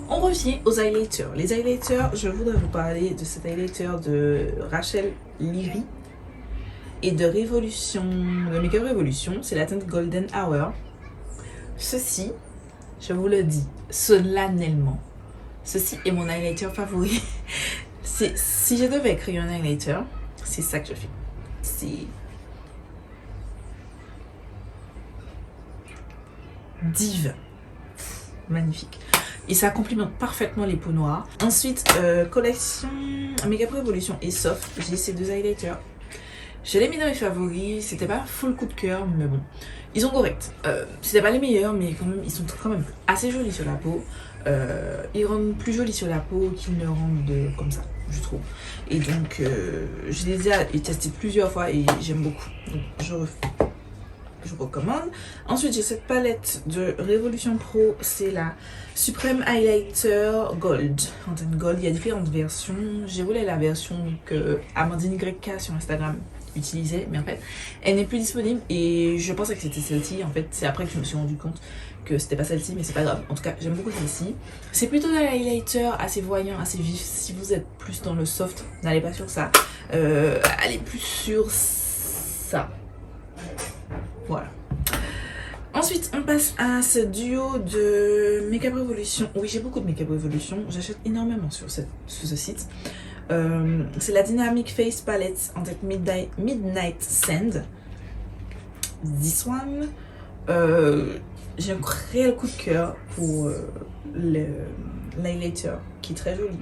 on revient aux highlighters. Les highlighters, je voudrais vous parler de cet highlighter de Rachel Leary et de Révolution, de Make-up Révolution. C'est la teinte Golden Hour. Ceci, je vous le dis solennellement, ceci est mon highlighter favori. Si je devais créer un highlighter, c'est ça que je fais. C'est divin. Magnifique. Et ça complimente parfaitement les peaux noires. Ensuite, collection Make-up Revolution et Soft. J'ai ces deux highlighters. Je les mets dans mes favoris. C'était pas full coup de cœur, mais bon. Ils sont corrects. C'était pas les meilleurs, mais quand même, ils sont quand même assez jolis sur la peau. Ils rendent plus jolis sur la peau qu'ils ne rendent comme ça, je trouve. Et donc, je les ai déjà testés plusieurs fois et j'aime beaucoup. Donc, je recommande. Ensuite, j'ai cette palette de Révolution Pro. C'est la Supreme Highlighter Gold. En teinte gold, il y a différentes versions. J'ai voulu la version que Amandine YK sur Instagram utilisait, mais en fait, elle n'est plus disponible et je pensais que c'était celle-ci. En fait, c'est après que je me suis rendu compte que c'était pas celle-ci, mais c'est pas grave. En tout cas, j'aime beaucoup celle-ci. C'est plutôt un highlighter assez voyant, assez vif. Si vous êtes plus dans le soft, n'allez pas sur ça. Allez plus sur ça. Voilà. Ensuite, on passe à ce duo de Make-up Revolution. Oui, j'ai beaucoup de Make-up Revolution. J'achète énormément sur ce site. C'est la Dynamic Face Palette en tête Midnight Sand. This one. J'ai un réel coup de cœur pour l'highlighter qui est très joli.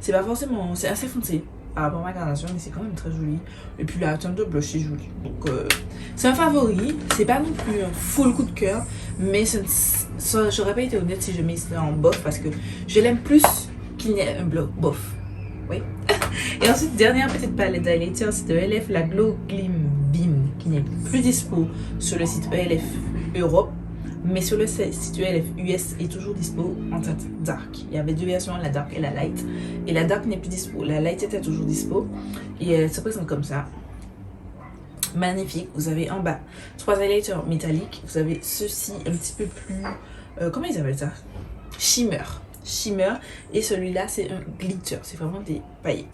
C'est pas forcément, c'est assez foncé par rapport à ma carnation, mais c'est quand même très joli. Et puis la teinte de blush c'est joli. Donc c'est un favori. C'est pas non plus un full coup de cœur, mais j'aurais pas été honnête si je mets ça en bof parce que je l'aime plus qu'il n'y ait un bloc bof. Oui. Et ensuite, dernière petite palette d'highlighter, c'est de ELF, la Glow Gleam Beam, qui n'est plus dispo sur le site ELF Europe, mais sur le site ELF US est toujours dispo en teinte dark. Il y avait deux versions, la dark et la light. Et la dark n'est plus dispo, la light était toujours dispo. Et elle se présente comme ça. Magnifique. Vous avez en bas 3 highlighters métalliques. Vous avez ceci un petit peu plus... comment ils appellent ça? Shimmer. Et celui-là c'est un glitter, c'est vraiment des paillettes.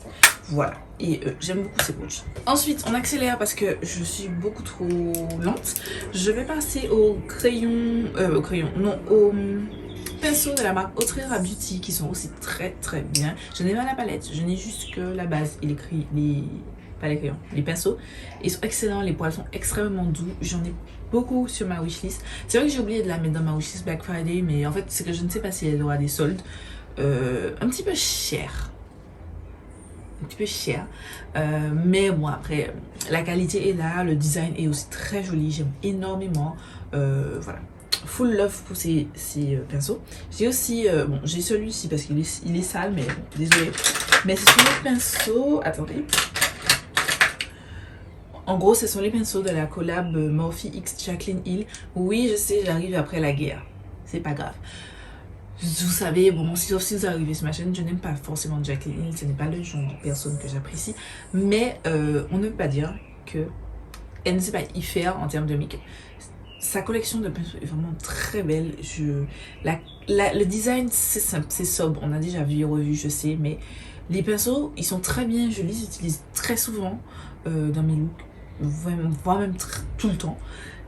Voilà, et j'aime beaucoup ces produits. Ensuite on accélère parce que je suis beaucoup trop lente. Je vais passer au pinceau de la marque Autrera Beauty qui sont aussi très bien. Je n'ai pas la palette, je n'ai juste que la base et les pinceaux. Ils sont excellents, les poils sont extrêmement doux. J'en ai beaucoup sur ma wishlist. C'est vrai que j'ai oublié de la mettre dans ma wishlist Black Friday, mais en fait c'est que je ne sais pas si elle aura des soldes. Un petit peu cher. Mais bon, après la qualité est là, le design est aussi très joli, j'aime énormément. Voilà, full love pour ces pinceaux. J'ai aussi bon, j'ai celui-ci parce qu'il est sale, mais bon, désolé, mais ce sont les pinceaux, attendez. En gros, ce sont les pinceaux de la collab Morphe X Jaclyn Hill. Oui, je sais, j'arrive après la guerre. C'est pas grave. Vous savez, bon, si vous arrivez sur ma chaîne, je n'aime pas forcément Jaclyn Hill. Ce n'est pas le genre de personne que j'apprécie. Mais on ne peut pas dire qu'elle ne sait pas y faire en termes de make-up. Sa collection de pinceaux est vraiment très belle. Le design, c'est simple, c'est sobre. On a déjà vu et revu, je sais. Mais les pinceaux, ils sont très bien. Je les utilise très souvent dans mes looks. Voire même tout le temps.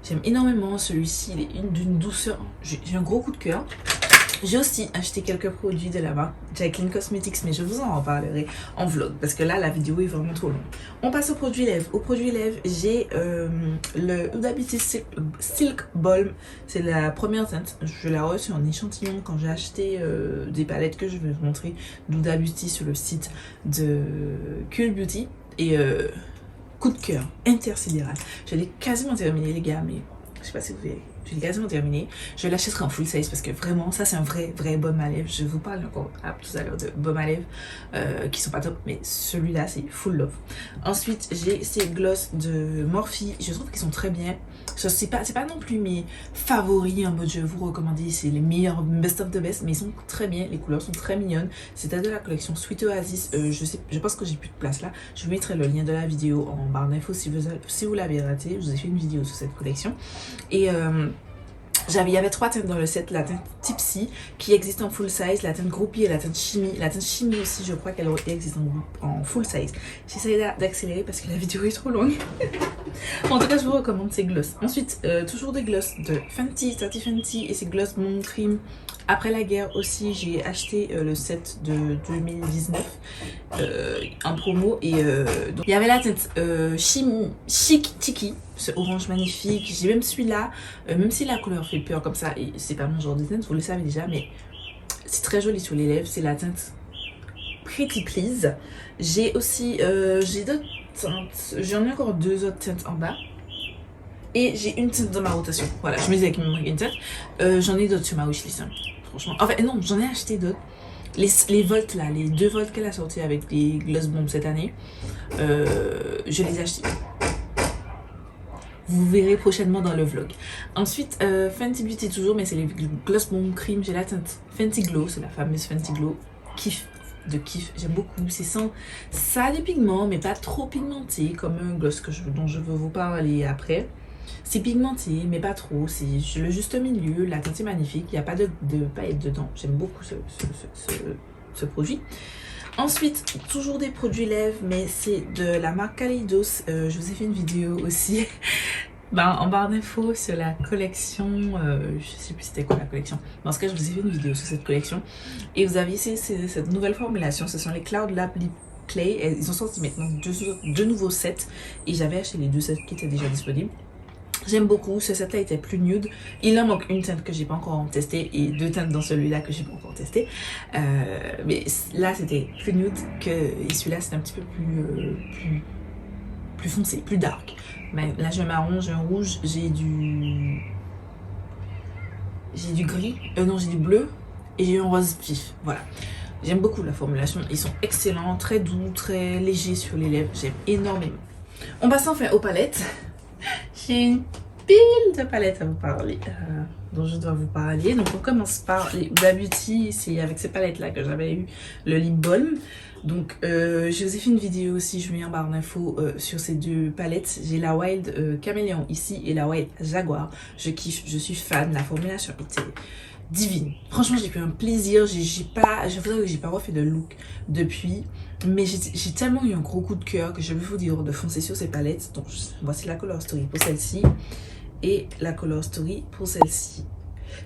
J'aime énormément celui-ci, il est d'une douceur. J'ai un gros coup de cœur. J'ai aussi acheté quelques produits de la marque Jaclyn Cosmetics, mais je vous en reparlerai en vlog parce que là la vidéo est vraiment trop longue. On passe aux produits lèvres. Aux produits lèvres, j'ai le Huda Beauty Silk Balm. C'est la première teinte. Je l'ai reçue en échantillon quand j'ai acheté des palettes que je vais vous montrer d'Huda Beauty sur le site de Cool Beauty. Et coup de cœur intersidéral. Je l'ai quasiment terminé les gars, mais je sais pas si vous verrez. Je l'ai quasiment terminé. Je l'achèterai en full size parce que vraiment ça c'est un vrai baume à lèvres. Je vous parle encore tout à l'heure de baume à lèvres qui sont pas top, mais celui-là c'est full love. Ensuite j'ai ces gloss de Morphe. Je trouve qu'ils sont très bien. C'est pas non plus mes favoris en mode je vous recommande, c'est les meilleurs best of the best, mais ils sont très bien. Les couleurs sont très mignonnes. C'était de la collection Sweet Oasis. Je pense que j'ai plus de place là. Je vous mettrai le lien de la vidéo en barre d'infos si vous l'avez raté. Je vous ai fait une vidéo sur cette collection. Et il y avait 3 teintes dans le set, la teinte Tipsy qui existe en full size, la teinte Groupie et la teinte Chimie. La teinte Chimie aussi, je crois qu'elle existe en full size. J'essaie d'accélérer parce que la vidéo est trop longue. En tout cas, je vous recommande ces gloss. Ensuite, toujours des gloss de Fenty, Tati Fenty et ces gloss Mon Cream. Après la guerre aussi, j'ai acheté le set de 2019 en promo. Et donc, il y avait la teinte Chic Tiki, ce orange magnifique. J'ai même celui-là, même si la couleur fait peur comme ça, et c'est pas mon genre de teinte, vous le savez déjà, mais c'est très joli sur les lèvres. C'est la teinte Pretty Please. J'ai aussi, j'ai d'autres teintes, j'en ai encore 2 autres teintes en bas. Et j'ai une teinte dans ma rotation. Voilà, je me disais qu'il me manquait une teinte. J'en ai d'autres sur ma wishlist. Hein. Franchement. Enfin, non, j'en ai acheté d'autres. Les Volt là, les 2 Volt qu'elle a sorti avec les Gloss Bomb cette année. Je les ai achetés. Vous verrez prochainement dans le vlog. Ensuite, Fenty Beauty toujours, mais c'est les Gloss Bomb Cream. J'ai la teinte Fenty Glow, c'est la fameuse Fenty Glow. Kiff. J'aime beaucoup. C'est sans... Ça a des pigments, mais pas trop pigmentés, comme un gloss dont je veux vous parler après. C'est pigmenté, mais pas trop. C'est le juste milieu. La teinte est magnifique. Il n'y a pas de paillettes dedans. J'aime beaucoup ce produit. Ensuite, toujours des produits lèvres, mais c'est de la marque Kaleidos. Je vous ai fait une vidéo aussi en barre d'infos sur la collection. Je sais plus c'était quoi la collection. Mais en tout cas, je vous ai fait une vidéo sur cette collection. Et vous avez ici cette nouvelle formulation. Ce sont les Cloud Lab Lip Clay. Ils ont sorti maintenant deux nouveaux sets. Et j'avais acheté les 2 sets qui étaient déjà disponibles. J'aime beaucoup, ce set là était plus nude. Il en manque une teinte que j'ai pas encore testée et 2 teintes dans celui-là que j'ai pas encore testé. Mais là c'était plus nude que et celui-là c'était un petit peu plus foncé, plus dark. Mais là j'ai un marron, j'ai un rouge, j'ai du gris, non j'ai du bleu et j'ai un rose vif, voilà. J'aime beaucoup la formulation, ils sont excellents, très doux, très légers sur les lèvres, j'aime énormément. On passe enfin aux palettes. J'ai une pile de palettes à vous parler, dont je dois vous parler. Donc on commence par les Huda Beauty, c'est avec ces palettes là que j'avais eu le lip balm. Donc je vous ai fait une vidéo aussi, je mets en barre d'infos sur ces 2 palettes. J'ai la Wild Caméléon ici et la Wild Jaguar. Je kiffe, je suis fan, la formulation était divine. Franchement j'ai pris un plaisir, je vous avoue que j'ai pas refait de look depuis. Mais j'ai tellement eu un gros coup de cœur que je vais vous dire de foncer sur ces palettes. Donc voici la Color Story pour celle-ci et la Color Story pour celle-ci.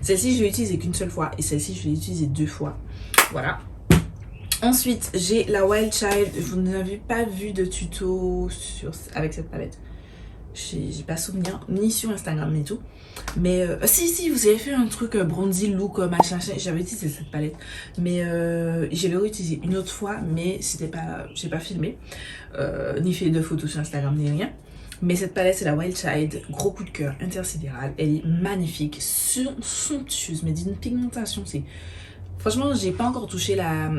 Celle-ci je l'ai utilisée qu'une seule fois et celle-ci je l'ai utilisée 2 fois. Voilà. Ensuite j'ai la Wild Child. Vous n'avez pas vu de tuto avec cette palette. J'ai pas souvenir, ni sur Instagram ni tout. Mais si vous avez fait un truc bronzy look machin, j'avais utilisé cette palette. Mais je l'ai réutilisée une autre fois, mais c'était pas, j'ai pas filmé, ni fait de photos sur Instagram ni rien. Mais cette palette c'est la Wild Child, gros coup de cœur, intersidéral. Elle est magnifique, somptueuse, mais d'une pigmentation, c'est... Franchement j'ai pas encore touché la...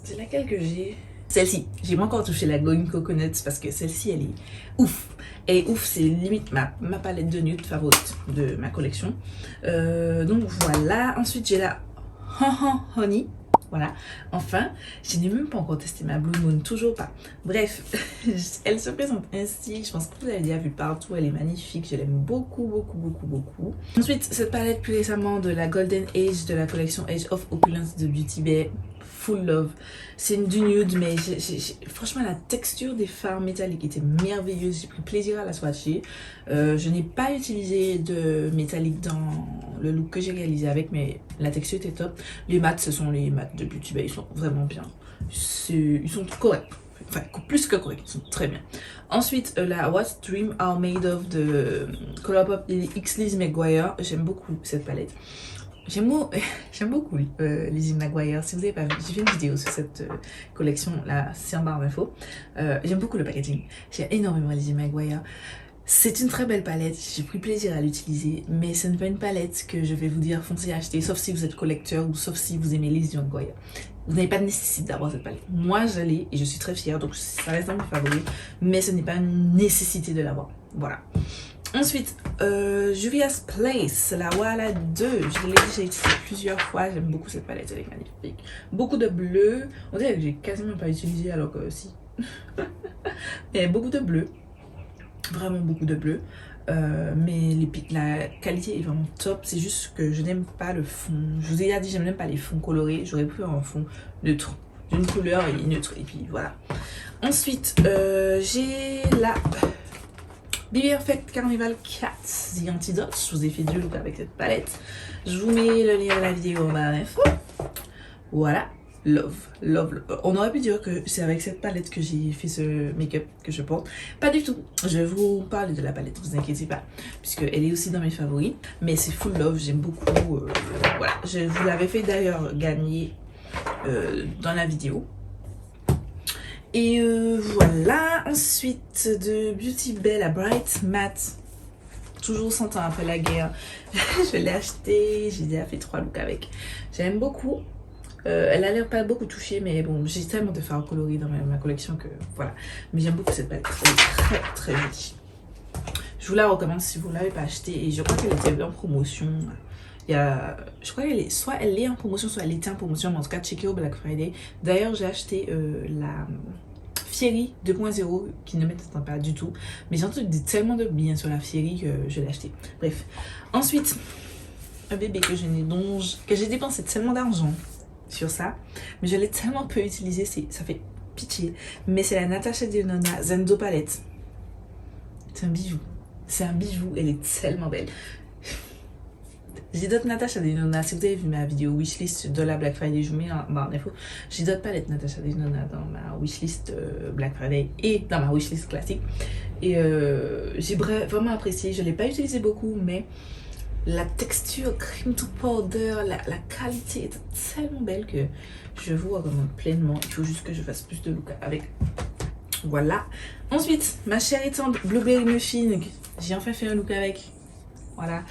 C'est laquelle que j'ai? Celle-ci, j'ai pas encore touché la Going Coconut parce que celle-ci elle est ouf. Et ouf, c'est limite ma palette de nude favorite de ma collection. Donc voilà, ensuite j'ai la Honey. Voilà, enfin, je n'ai même pas encore testé ma Blue Moon, toujours pas. Bref, elle se présente ainsi, je pense que vous l'avez déjà vu partout, elle est magnifique, je l'aime beaucoup, beaucoup, beaucoup, beaucoup. Ensuite, cette palette plus récemment de la Golden Age de la collection Age of Opulence de Beauty Bay, full love. C'est du nude, mais franchement la texture des fards métalliques était merveilleuse, j'ai pris plaisir à la swatcher. Je n'ai pas utilisé de métallique dans le look que j'ai réalisé avec, mais la texture était top. Les mats, ce sont les mats de Beauty Bay, ils sont vraiment bien. Ils sont corrects, enfin plus que corrects, ils sont très bien. Ensuite la What Dream Are Made Of de Colourpop X Lizzie McGuire, j'aime beaucoup cette palette. J'aime beaucoup Lizzie McGuire. Si vous n'avez pas vu, j'ai fait une vidéo sur cette collection là, c'est en barre d'infos. J'aime beaucoup le packaging, j'ai énormément Lizzie McGuire. C'est une très belle palette, j'ai pris plaisir à l'utiliser, mais ce n'est pas une palette que je vais vous dire foncez acheter, sauf si vous êtes collecteur ou sauf si vous aimez Lizzie McGuire. Vous n'avez pas de nécessité d'avoir cette palette. Moi je l'ai et je suis très fière, donc ça reste dans mes favoris, mais ce n'est pas une nécessité de l'avoir. Voilà. Ensuite, Juvia's Place, la Wala 2, je l'ai déjà utilisée plusieurs fois, j'aime beaucoup cette palette, elle est magnifique. Beaucoup de bleu, on dirait que j'ai quasiment pas utilisé alors que si. Mais beaucoup de bleu, vraiment beaucoup de bleu, mais la qualité est vraiment top, c'est juste que je n'aime pas le fond. Je vous ai déjà dit, je n'aime pas les fonds colorés, j'aurais pu faire un fond neutre, d'une couleur et neutre, et puis voilà. Ensuite, j'ai la... Be Perfect Carnival 4 The Antidote. Je vous ai fait 2 looks avec cette palette. Je vous mets le lien de la vidéo en barre d'infos. Voilà, love. On aurait pu dire que c'est avec cette palette que j'ai fait ce make-up que je porte. Pas du tout. Je vais vous parler de la palette, vous inquiétez pas, puisque elle est aussi dans mes favoris. Mais c'est full love, j'aime beaucoup. Voilà, je vous l'avais fait d'ailleurs gagner dans la vidéo. Et voilà, ensuite de Beauty Bay, la Bright Matte, toujours 100 ans après la guerre. Je l'ai acheté, j'ai déjà fait 3 looks avec. J'aime beaucoup. Elle a l'air pas beaucoup touchée, mais bon, j'ai tellement de fards colorés dans ma collection que voilà. Mais j'aime beaucoup cette palette, elle est très très jolie. Je vous la recommande si vous ne l'avez pas achetée et je crois qu'elle était en promotion. Je crois qu'elle est, soit elle est en promotion, soit elle était en promotion, mais en tout cas, checkez au Black Friday. D'ailleurs, j'ai acheté la Fiery 2.0 qui ne m'étonne pas du tout. Mais j'ai entendu tellement de bien sur la Fiery que je l'ai acheté. Bref. Ensuite, un bébé que j'ai dépensé tellement d'argent sur ça, mais je l'ai tellement peu utilisé, ça fait pitié. Mais c'est la Natasha Denona Zendo Palette. C'est un bijou. C'est un bijou, elle est tellement belle. J'ai d'autres Natasha Denona, si vous avez vu ma vidéo wishlist de la Black Friday, je vous mets en barre d'infos. J'ai d'autres palettes Natasha Denona dans ma wishlist Black Friday et dans ma wishlist classique. Et j'ai vraiment apprécié. Je ne l'ai pas utilisé beaucoup, mais la texture cream to powder, la qualité est tellement belle que je vous recommande pleinement. Il faut juste que je fasse plus de look avec. Voilà. Ensuite, ma chère et tendre Blueberry Muffin. J'ai enfin fait un look avec. Voilà.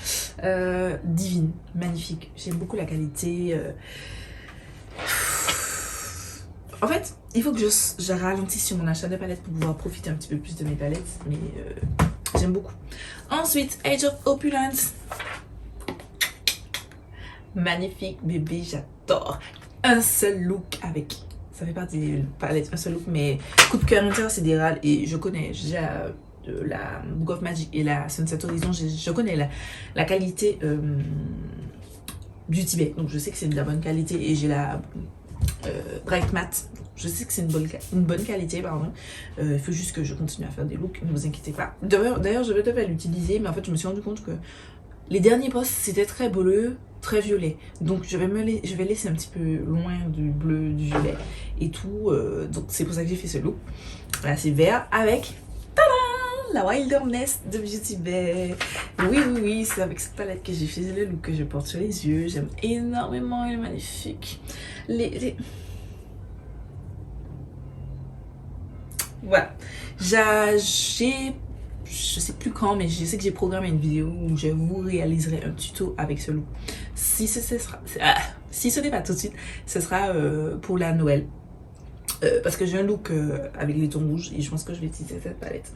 Divine, magnifique. J'aime beaucoup la qualité. En fait, il faut que je ralentisse sur mon achat de palettes pour pouvoir profiter un petit peu plus de mes palettes. Mais j'aime beaucoup. Ensuite, Age of Opulence. Magnifique bébé, j'adore. Un seul look avec. Ça fait partie des palettes, un seul look, mais coup de cœur intersidéral. Et je connais, j'ai la Book of Magic et la Sunset Horizon, je connais la qualité du Tibet. Donc je sais que c'est de la bonne qualité. Et j'ai la Bright Matte. Je sais que c'est une bonne qualité, pardon. Il faut juste que je continue à faire des looks, ne vous inquiétez pas. D'ailleurs, je devais l'utiliser, mais en fait, je me suis rendu compte que les derniers posts, c'était très bleu, très violet. Donc, je vais laisser un petit peu loin du bleu, du violet et tout. Donc, c'est pour ça que j'ai fait ce look. Voilà, c'est vert avec la Wilderness de Beauty Bay. Oui, c'est avec cette palette que j'ai fait le look que je porte sur les yeux. J'aime énormément, elle est magnifique. Voilà. Je sais plus quand, mais je sais que j'ai programmé une vidéo où je vous réaliserai un tuto avec ce look. Si ce n'est pas tout de suite, ce sera pour la Noël. Parce que j'ai un look avec les tons rouges et je pense que je vais utiliser cette palette.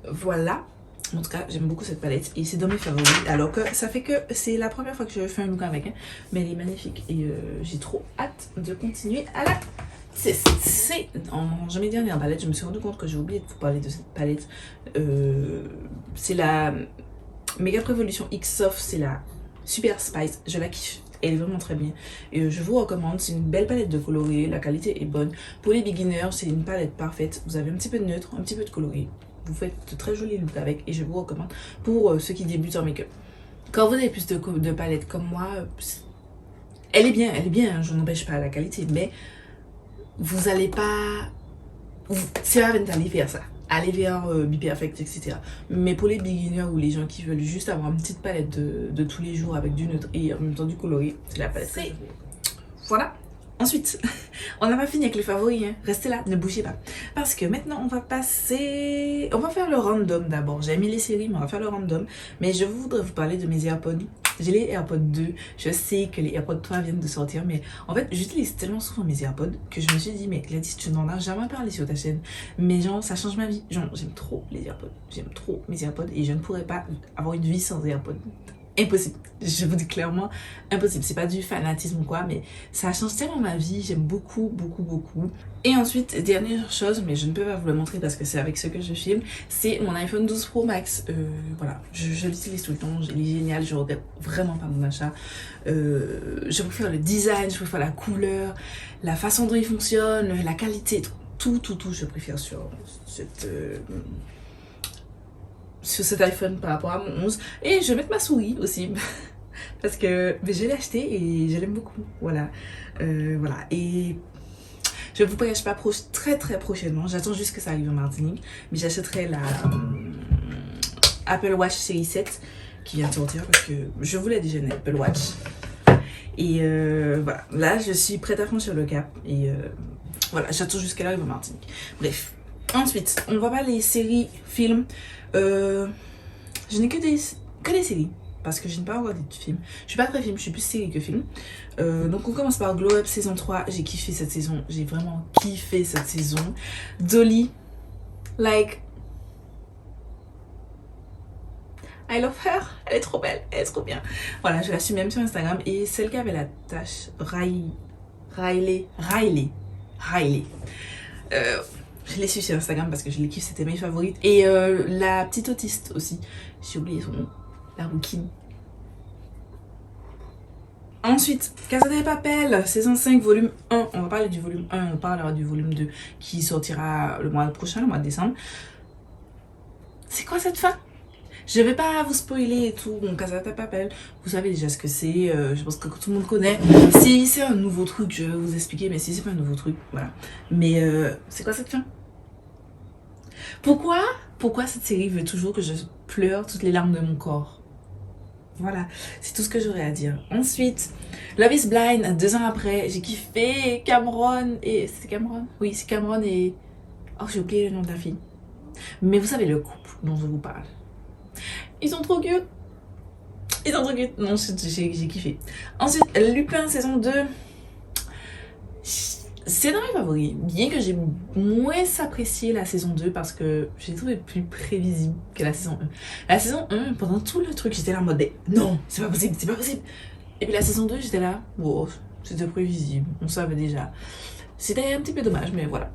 Voilà. En tout cas, j'aime beaucoup cette palette et c'est dans mes favoris. Alors que ça fait que c'est la première fois que je fais un look avec, hein, mais elle est magnifique et j'ai trop hâte de continuer à la tester. En mes dernières palettes, je me suis rendu compte que j'ai oublié de vous parler de cette palette. C'est la Makeup Revolution X Soft, c'est la Super Spice. Je la kiffe. Elle est vraiment très bien. Et je vous recommande, c'est une belle palette de coloris, la qualité est bonne. Pour les beginners, c'est une palette parfaite. Vous avez un petit peu de neutre, un petit peu de coloris. Vous faites de très jolis looks avec et je vous recommande pour ceux qui débutent en make-up. Quand vous avez plus de palettes comme moi, elle est bien, hein, je n'empêche pas la qualité, mais vous allez pas... C'est pas d'aller vers ça. Aller vers Be Perfect, etc. Mais pour les beginners ou les gens qui veulent juste avoir une petite palette de tous les jours avec du neutre et en même temps du coloré, c'est la palette. Voilà. Ensuite, on n'a pas fini avec les favoris, hein. Restez là, ne bougez pas. Parce que maintenant, on va passer... On va faire le random d'abord. J'ai mis les séries, mais on va faire le random. Mais je voudrais vous parler de mes AirPods. J'ai les AirPods 2. Je sais que les AirPods 3 viennent de sortir, mais en fait, j'utilise tellement souvent mes AirPods que je me suis dit, mais Gladys, tu n'en as jamais parlé sur ta chaîne. Mais genre, ça change ma vie. Genre, j'aime trop les AirPods. J'aime trop mes AirPods et je ne pourrais pas avoir une vie sans AirPods. Impossible, je vous dis clairement impossible. C'est pas du fanatisme ou quoi, mais ça change tellement ma vie. J'aime beaucoup. Et ensuite, dernière chose, mais je ne peux pas vous le montrer parce que c'est avec ce que je filme, c'est mon iPhone 12 Pro Max. Voilà, je l'utilise tout le temps, il est génial, je regrette vraiment pas mon achat. Je préfère le design, je préfère la couleur, la façon dont il fonctionne, la qualité, tout, je préfère sur cet iPhone par rapport à mon 11. Et je vais mettre ma souris aussi parce que je l'ai acheté et je l'aime beaucoup. Voilà. Et je vous cache pas très prochainement, j'attends juste que ça arrive en Martinique, mais j'achèterai la Apple Watch série 7 qui vient de sortir parce que je voulais déjà une Apple Watch. Et voilà, là je suis prête à franchir le cap et voilà, j'attends jusqu'à l'arrivée en Martinique. Bref. Ensuite, on va voir les séries, films. Je n'ai que des séries parce que je n'ai pas regardé de films. Je suis pas très film, je suis plus série que film. Donc on commence par Glow Up saison 3. J'ai kiffé cette saison, j'ai vraiment kiffé cette saison. Dolly, like, I love her, elle est trop belle, elle est trop bien. Voilà, je la suis même sur Instagram. Et celle qui avait la tâche, Riley. Je l'ai su sur Instagram parce que je l'ai kiffé, c'était mes favorites. Et la petite autiste aussi, j'ai oublié son nom, la rouquine. Ensuite, Casa de Papel, saison 5, volume 1. On va parler du volume 1, on parlera du volume 2 qui sortira le mois prochain, le mois de décembre. C'est quoi cette fin? Je vais pas vous spoiler et tout, bon, Casa de Papel, vous savez déjà ce que c'est, je pense que tout le monde connaît. Si c'est un nouveau truc, je vais vous expliquer, mais si c'est pas un nouveau truc, voilà. Mais c'est quoi cette fin? Pourquoi cette série veut toujours que je pleure toutes les larmes de mon corps? Voilà, c'est tout ce que j'aurais à dire. Ensuite, Love is Blind, 2 ans après, j'ai kiffé Cameron et... C'est Cameron? Oui, c'est Cameron et... Oh, j'ai oublié le nom de la fille. Mais vous savez le couple dont je vous parle. Ils sont trop cute. Ils sont trop cute. Non, j'ai kiffé. Ensuite, Lupin saison 2. C'est dans mes favoris, bien que j'ai moins apprécié la saison 2 parce que j'ai trouvé plus prévisible que la saison 1. La saison 1, pendant tout le truc, j'étais là en mode non, c'est pas possible, c'est pas possible. Et puis la saison 2, j'étais là, wow, c'était prévisible, on savait déjà. C'était un petit peu dommage, mais voilà.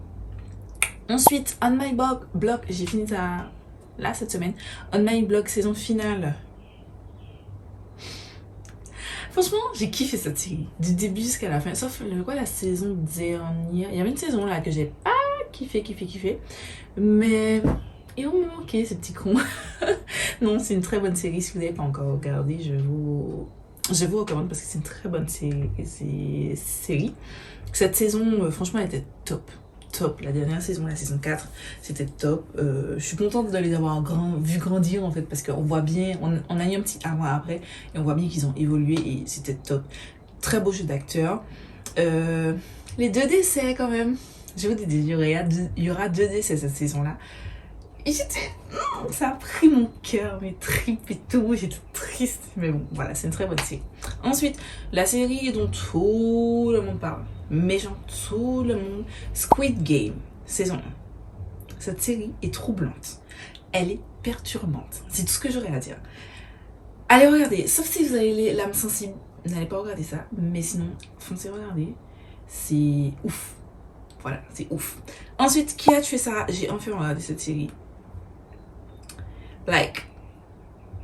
Ensuite, On My Block, j'ai fini ça là cette semaine. On My Block, saison finale. Franchement, j'ai kiffé cette série, du début jusqu'à la fin, sauf la saison dernière. Il y avait une saison là que j'ai pas kiffé, mais ils ont manqué ces petits cons. Non, c'est une très bonne série, si vous n'avez pas encore regardé, je vous recommande parce que c'est une très bonne série. Cette saison, franchement, elle était top. La dernière saison, la saison 4, c'était top. Je suis contente de les avoir vu grandir en fait, parce qu'on voit bien, on a eu un petit avant après et on voit bien qu'ils ont évolué et c'était top. Très beau jeu d'acteur. Les 2 décès quand même, je vous dis, il y aura 2 décès cette saison là et ça a pris mon cœur, mes tripes et tout, j'étais triste, mais bon voilà, c'est une très bonne série. Ensuite, la série dont tout le monde parle, méchant, tout le monde, Squid Game, saison 1. Cette série est troublante, elle est perturbante, c'est tout ce que j'aurais à dire. Allez regarder, sauf si vous avez l'âme sensible, n'allez pas regarder ça, mais sinon, foncez regarder, c'est ouf. Voilà, c'est ouf. Ensuite, Qui a tué Sarah? J'ai enfin regardé cette série.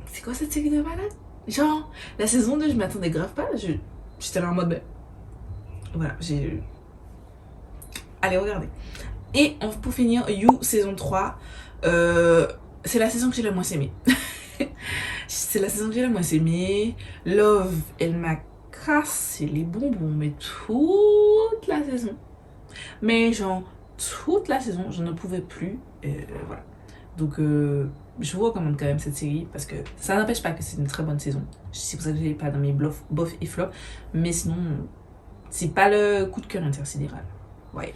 C'est quoi cette série de malade? Genre, la saison 2, je m'attendais grave pas, j'étais là en mode... Voilà, allez, regardez. Et pour finir, You, saison 3. C'est la saison que j'ai la moins aimée. C'est la saison que j'ai la moins aimée. Love, elle m'a cassé les bonbons, mais toute la saison. Mais genre, toute la saison, je ne pouvais plus. Voilà. Donc, je vous recommande quand même cette série parce que ça n'empêche pas que c'est une très bonne saison. C'est pour ça que je l'ai pas dans mes bof et flop. Mais sinon, c'est pas le coup de cœur intersidéral. Ouais.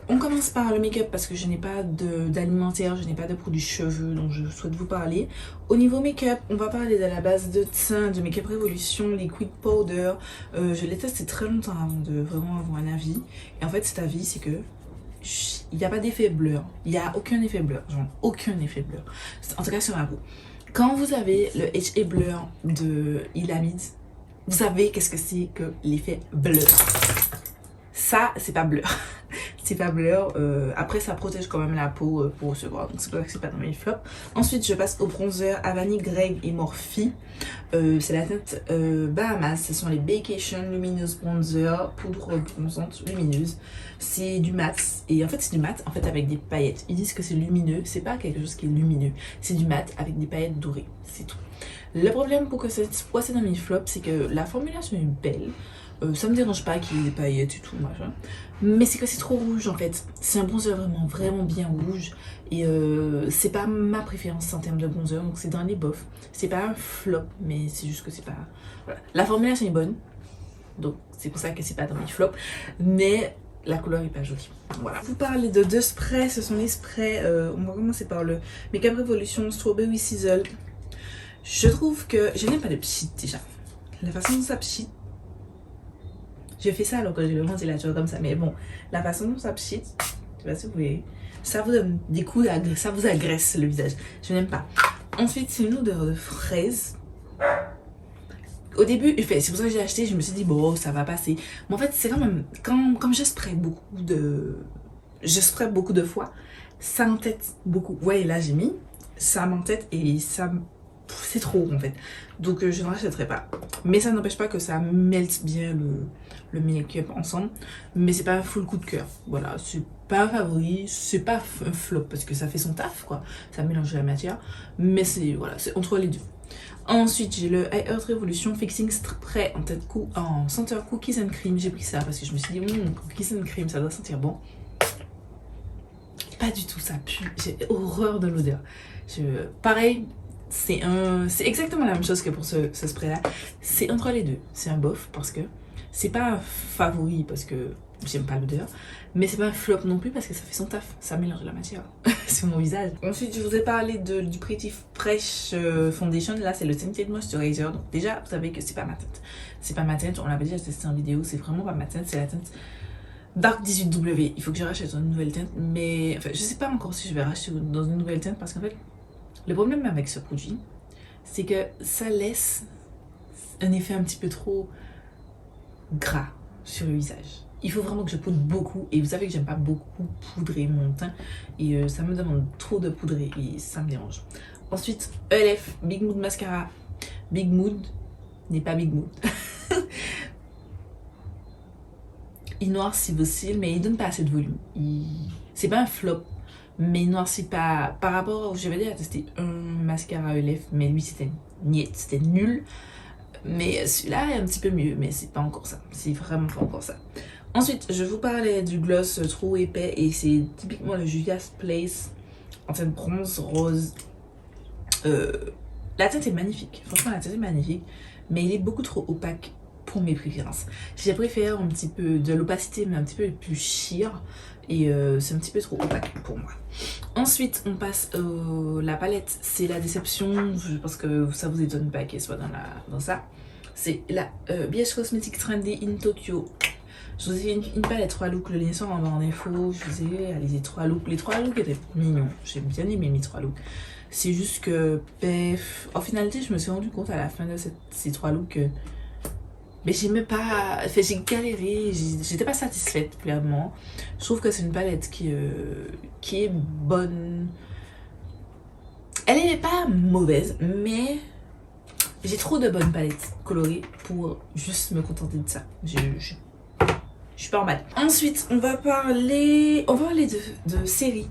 On commence par le make-up parce que je n'ai pas d'alimentaire, je n'ai pas de produits cheveux, donc je souhaite vous parler. Au niveau make-up, on va parler de la base de teint de Make Up Revolution, Liquid Powder. Je l'ai testé très longtemps avant de vraiment avoir un avis. Et en fait, cet avis, c'est que il n'y a pas d'effet blur. Il n'y a aucun effet blur. Genre, aucun effet blur. En tout cas, sur ma peau. Quand vous avez le HA Blur de Ilamide, vous savez qu'est-ce que c'est que l'effet blur. Ça, c'est pas blur. C'est pas blur. Après, ça protège quand même la peau pour recevoir. Donc, c'est pour ça que c'est pas dans mes flops. Ensuite, je passe au bronzer Avani, Greg et Morphe. C'est la teinte Bahamas. Ce sont les Vacation Luminous Bronzer, poudre bronzante lumineuse. C'est du mat. Et en fait, c'est du mat avec des paillettes. Ils disent que c'est lumineux. C'est pas quelque chose qui est lumineux. C'est du mat avec des paillettes dorées. C'est tout. Le problème pour que c'est dans mes flops, c'est que la formulation est belle. Ça me dérange pas qu'il y ait des paillettes et tout, machin. Mais c'est que c'est trop rouge en fait. C'est un bronzer vraiment bien rouge. Et c'est pas ma préférence en termes de bronzer, donc c'est dans les bofs. C'est pas un flop, mais c'est juste que c'est pas... Voilà. La formulation est bonne, donc c'est pour ça que c'est pas dans mes flops. Mais la couleur est pas jolie. Voilà. Vous parlez de 2 sprays, ce sont les sprays. On va commencer par le Make Up Revolution Strawberry Sizzle. Je trouve que... Je n'aime pas le pchit déjà. La façon dont ça pchit. Je fais ça alors que j'ai le ventilateur comme ça. Mais bon, la façon dont ça pchit, je sais pas si vous voyez, ça vous donne des coups, ça vous agresse le visage. Je n'aime pas. Ensuite, c'est une odeur de fraise. Au début, c'est pour ça que j'ai acheté, je me suis dit, bon, ça va passer. Mais en fait, c'est quand même, comme je spray beaucoup de fois, ça m'entête beaucoup. Ouais, là, j'ai mis, ça m'entête et ça... C'est trop en fait, donc je ne rachèterai pas, mais ça n'empêche pas que ça melt bien le make-up ensemble, mais c'est pas un full coup de cœur. Voilà, c'est pas un favori, c'est pas un flop parce que ça fait son taf quoi, ça mélange la matière, mais c'est voilà, c'est entre les deux. Ensuite j'ai le I Heart Revolution Fixing Spray en senteur Cookies and Cream. J'ai pris ça parce que je me suis dit cookies and cream ça doit sentir bon. pas du tout, ça pue. J'ai horreur de l'odeur. Pareil, c'est exactement la même chose que pour ce spray-là. C'est entre les deux. C'est un bof parce que c'est pas un favori parce que j'aime pas l'odeur. Mais c'est pas un flop non plus parce que ça fait son taf. Ça mélange la matière sur mon visage. Ensuite, je vous ai parlé du Pretty Fresh Foundation. Là, c'est le Tinted Moisturizer. Donc déjà, vous savez que c'est pas ma teinte. C'est pas ma teinte. On l'avait déjà testé en vidéo. C'est vraiment pas ma teinte. C'est la teinte Dark 18W. Il faut que je rachète une nouvelle teinte. Mais enfin, je sais pas encore si je vais racheter dans une nouvelle teinte parce qu'en fait, le problème avec ce produit, c'est que ça laisse un effet un petit peu trop gras sur le visage. Il faut vraiment que je poudre beaucoup et vous savez que j'aime pas beaucoup poudrer mon teint et ça me demande trop de poudrer et ça me dérange. Ensuite, ELF Big Mood Mascara. Big Mood n'est pas Big Mood. Il noircit vos cils mais il donne pas assez de volume. C'est pas un flop mais il noircit pas. Par rapport, j'avais déjà testé un mascara ELF mais lui c'était nul. Mais celui-là est un petit peu mieux, mais c'est pas encore ça. C'est vraiment pas encore ça. Ensuite, je vous parlais du gloss trop épais et c'est typiquement le Juvia's Place en teinte bronze rose. La teinte est magnifique. Franchement, la teinte est magnifique, mais il est beaucoup trop opaque pour mes préférences. J'ai préféré un petit peu de l'opacité, mais un petit peu plus sheer. Et c'est un petit peu trop opaque pour moi. Ensuite, on passe la palette. C'est la déception. Je pense que ça vous étonne pas qu'elle soit dans ça. C'est la BH Cosmetics Trendy in Tokyo. Je vous ai une palette 3 looks. Le lien sera en barre d'infos. Je vous ai les 3 looks. Les 3 looks étaient mignons. J'ai bien aimé mes 3 looks. C'est juste que, en finalité, je me suis rendu compte à la fin de ces 3 looks que mais j'aimais pas, enfin, j'ai galéré, j'étais pas satisfaite clairement. Je trouve que c'est une palette qui est bonne. Elle n'est pas mauvaise, mais j'ai trop de bonnes palettes colorées pour juste me contenter de ça. Je suis pas en mal. Ensuite, on va parler de séries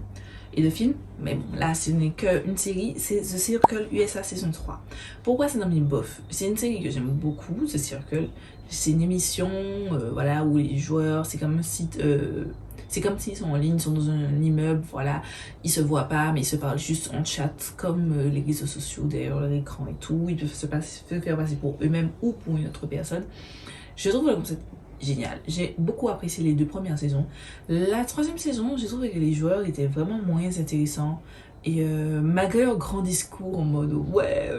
et de films. Mais bon, là, ce n'est qu'une série. C'est The Circle USA saison 3. Pourquoi c'est dans mes bofs? C'est une série que j'aime beaucoup, The Circle. C'est une émission voilà, où les joueurs, c'est comme un site... c'est comme s'ils sont en ligne, ils sont dans un immeuble, voilà. Ils se voient pas, mais ils se parlent juste en chat, comme les réseaux sociaux, derrière leur écran et tout. Ils peuvent se faire passer pour eux-mêmes ou pour une autre personne. Je trouve le concept génial. J'ai beaucoup apprécié les 2 premières saisons. La 3e saison, j'ai trouvé que les joueurs étaient vraiment moins intéressants. Et malgré leur grand discours en mode ouais,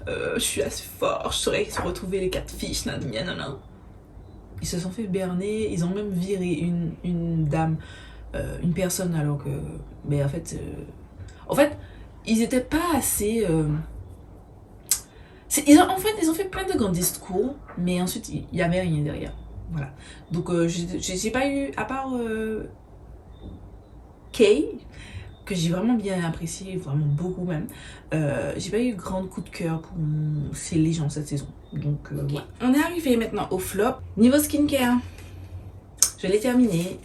je suis assez fort, je saurais retrouver les 4 fiches, nanana. Ils se sont fait berner, ils ont même viré une dame, une personne alors que, mais en fait, ils étaient pas assez. Ils ont fait plein de grands discours, mais ensuite il y avait rien derrière. Voilà. Donc j'ai pas eu, à part Kay, que j'ai vraiment bien apprécié, vraiment beaucoup même, j'ai pas eu grand coup de cœur pour les gens cette saison. Donc okay. Ouais. On est arrivé maintenant au flop. Niveau skincare, je l'ai terminé.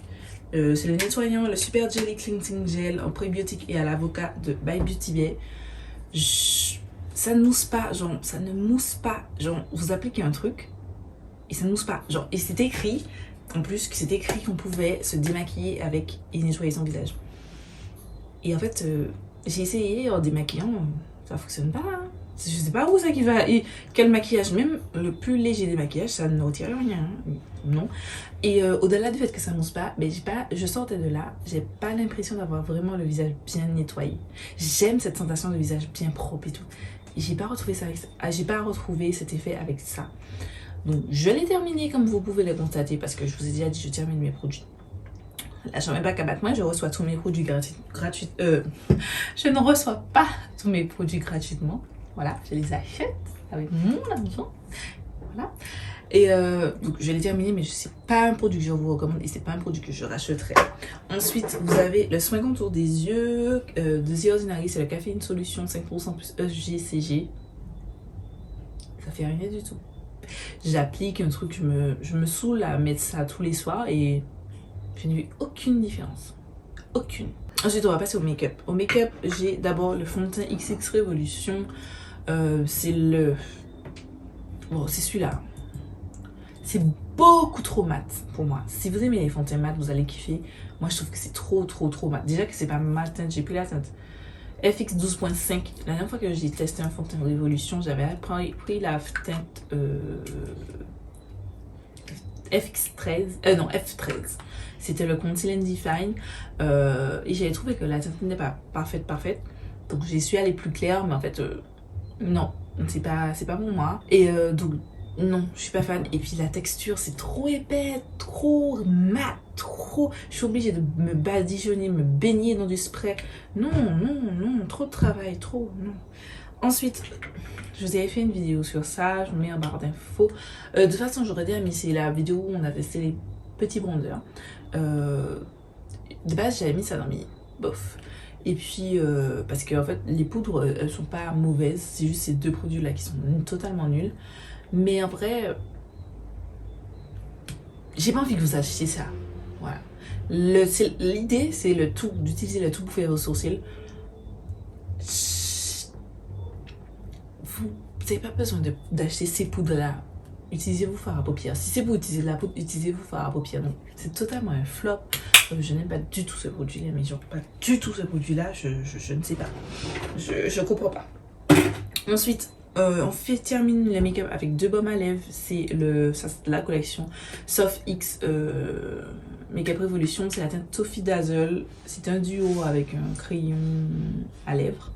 C'est le nettoyant, le Super Jelly Cleansing Gel en prébiotique et à l'avocat de By Beauty Bay. Ça ne mousse pas, genre, ça ne mousse pas. Genre, vous appliquez un truc et ça ne mousse pas. Genre, et c'est écrit, en plus, que c'est écrit qu'on pouvait se démaquiller avec et nettoyer son visage. Et en fait, j'ai essayé en démaquillant, ça fonctionne pas. Hein. Je sais pas où ça qui va. Et quel maquillage, même le plus léger des maquillages, ça ne retire rien. Hein. Non. Et au-delà du fait que ça mousse pas, mais je sortais de là, j'ai pas l'impression d'avoir vraiment le visage bien nettoyé. J'aime cette sensation de visage bien propre et tout. J'ai pas retrouvé ça j'ai pas retrouvé cet effet avec ça. Donc je l'ai terminé comme vous pouvez le constater parce que je vous ai déjà dit je termine mes produits. Là j'en ai pas qu'à battre moi, je reçois tous mes produits gratuitement. Je ne reçois pas tous mes produits gratuitement. Voilà, je les achète avec mon argent. Voilà. Et donc je l'ai terminé, mais c'est pas un produit que je vous recommande et c'est pas un produit que je rachèterai. Ensuite, vous avez le soin contour des yeux de The Ordinary, c'est le Caféine Solution 5% plus EGCG. Ça fait rien du tout. J'applique un truc, je me saoule à mettre ça tous les soirs et je n'ai vu aucune différence. Aucune. Ensuite, on va passer au make-up. Au make-up, j'ai d'abord le fond de teint XX Révolution. C'est celui-là. C'est beaucoup trop mat pour moi. Si vous aimez les fonds de teint mat, vous allez kiffer. Moi, je trouve que c'est trop mat. Déjà que c'est pas ma teinte, j'ai pris la teinte FX 12.5. La dernière fois que j'ai testé un fond de teint Révolution, j'avais pris la teinte FX13, non F13. C'était le Conceal and Define. Et j'avais trouvé que la teinte n'était pas parfaite. Donc j'ai su aller plus clair, mais en fait, non, c'est pas pour moi. Et donc, non, je suis pas fan. Et puis la texture, c'est trop épais, trop mat, trop. Je suis obligée de me badigeonner, me baigner dans du spray. Non, trop de travail, trop, non. Ensuite, je vous avais fait une vidéo sur ça, je vous mets en barre d'infos. De toute façon, j'aurais dit, mais c'est la vidéo où on a testé les petits bronzers. De base, j'avais mis ça dans mes bof. Et puis, parce que en fait, les poudres, elles sont pas mauvaises. C'est juste ces deux produits-là qui sont totalement nuls. Mais en vrai, j'ai pas envie que vous achetiez ça. Voilà. L'idée, c'est d'utiliser le tout pour faire vos sourcils. Vous n'avez pas besoin d'acheter ces poudres-là. Utilisez vos fards à paupières. Si c'est pour utiliser de la poudre, utilisez vos fards à paupières. Donc, c'est totalement un flop. Je n'aime pas du tout ce produit-là, mais genre pas du tout ce produit-là. Je ne sais pas. Je comprends pas. Ensuite, on termine le make-up avec deux baumes à lèvres. C'est la collection Soft X Make-up Revolution. C'est la teinte Toffee Dazzle. C'est un duo avec un crayon à lèvres.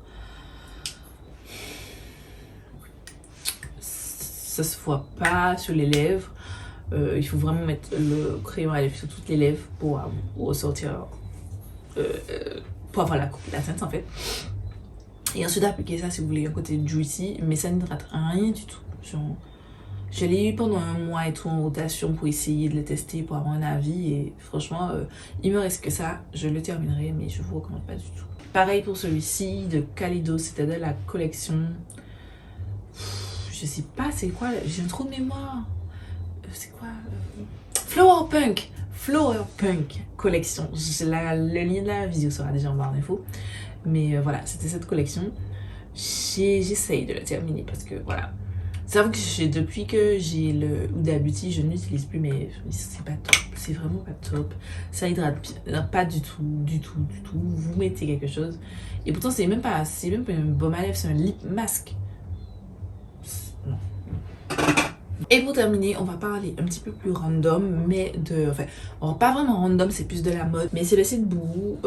Ça se voit pas sur les lèvres. Il faut vraiment mettre le crayon à lèvres sur toutes les lèvres pour ressortir, pour avoir la teinte en fait. Et ensuite appliquer ça si vous voulez un côté juicy, mais ça n'hydrate rien du tout. Je l'ai eu pendant un mois et tout en rotation pour essayer de le tester, pour avoir un avis, et franchement, il me reste que ça. Je le terminerai, mais je vous recommande pas du tout. Pareil pour celui-ci de Kaleido, c'était de la collection. Je sais pas c'est quoi, j'ai un trou de mémoire. C'est quoi Flower Punk collection. Le lien de la vidéo sera déjà en barre d'infos. Mais voilà, c'était cette collection. J'essaye de la terminer parce que voilà. C'est vrai que depuis que j'ai le Huda Beauty, je ne l'utilise plus, mais c'est pas top. C'est vraiment pas top. Ça hydrate pas du tout. Vous mettez quelque chose. Et pourtant, c'est même pas un baume à lèvres, c'est un lip mask. Non. Et pour terminer, on va parler un petit peu plus random, mais pas vraiment random, c'est plus de la mode. Mais c'est le site Boohoo.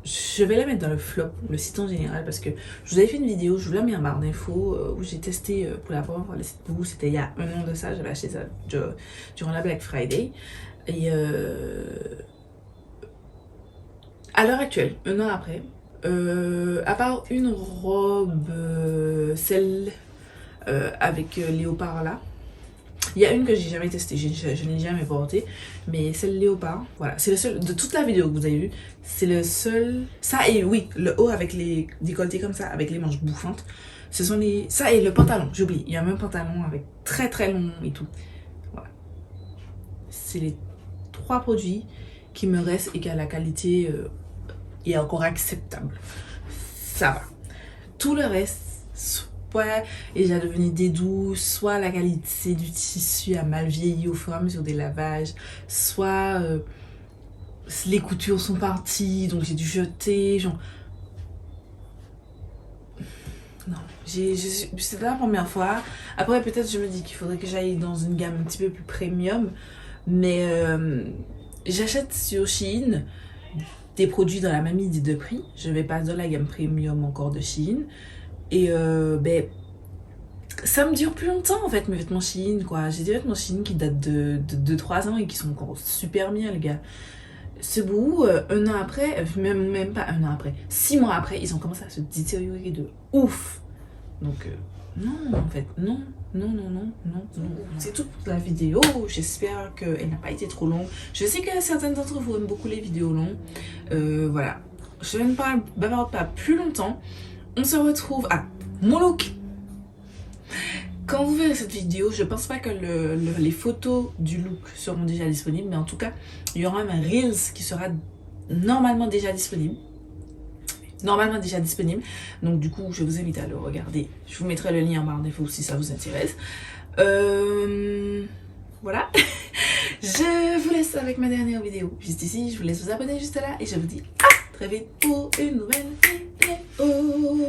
Je vais la mettre dans le flop, le site en général, parce que je vous avais fait une vidéo, je vous la mets en barre d'infos, où j'ai testé pour la première fois le site Boohoo. C'était il y a un an de ça, j'avais acheté ça durant la Black Friday. Et à l'heure actuelle, un an après, à part une robe, celle avec léopard là, il y a une que j'ai jamais testée, je n'ai jamais portée, mais celle léopard, voilà, c'est le seul, de toute la vidéo que vous avez vue, c'est le seul, ça et oui, le haut avec les décolletés comme ça, avec les manches bouffantes, ce sont les, ça et le pantalon, j'ai oublié, il y a même un pantalon avec très long et tout, voilà. C'est les trois produits qui me restent et qui a la qualité est encore acceptable, ça va. Tout le reste, soit est déjà devenu des doux, soit la qualité du tissu a mal vieilli au fur et à mesure des lavages, soit les coutures sont parties donc j'ai dû jeter, genre non, c'est la première fois. Après peut-être je me dis qu'il faudrait que j'aille dans une gamme un petit peu plus premium, mais j'achète sur Shein des produits dans la même idée de prix. Je vais pas dans la gamme premium encore de Shein. Et ça me dure plus longtemps en fait mes vêtements Shein quoi. J'ai des vêtements Shein qui datent de 3 ans et qui sont encore super bien les gars. Ce Boohoo, un an après, même pas un an après, 6 mois après, ils ont commencé à se détériorer de ouf. Donc non en fait, non. C'est tout pour la vidéo. J'espère qu'elle n'a pas été trop longue. Je sais que certains d'entre vous aiment beaucoup les vidéos longues. Voilà. Je ne bavarde pas plus longtemps. On se retrouve à mon look. Quand vous verrez cette vidéo, je pense pas que les photos du look seront déjà disponibles, mais en tout cas, il y aura un Reels qui sera normalement déjà disponible. Donc du coup, je vous invite à le regarder. Je vous mettrai le lien en barre d'infos si ça vous intéresse. voilà. Je vous laisse avec ma dernière vidéo juste ici. Je vous laisse vous abonner juste là et je vous dis à très vite pour une nouvelle vidéo.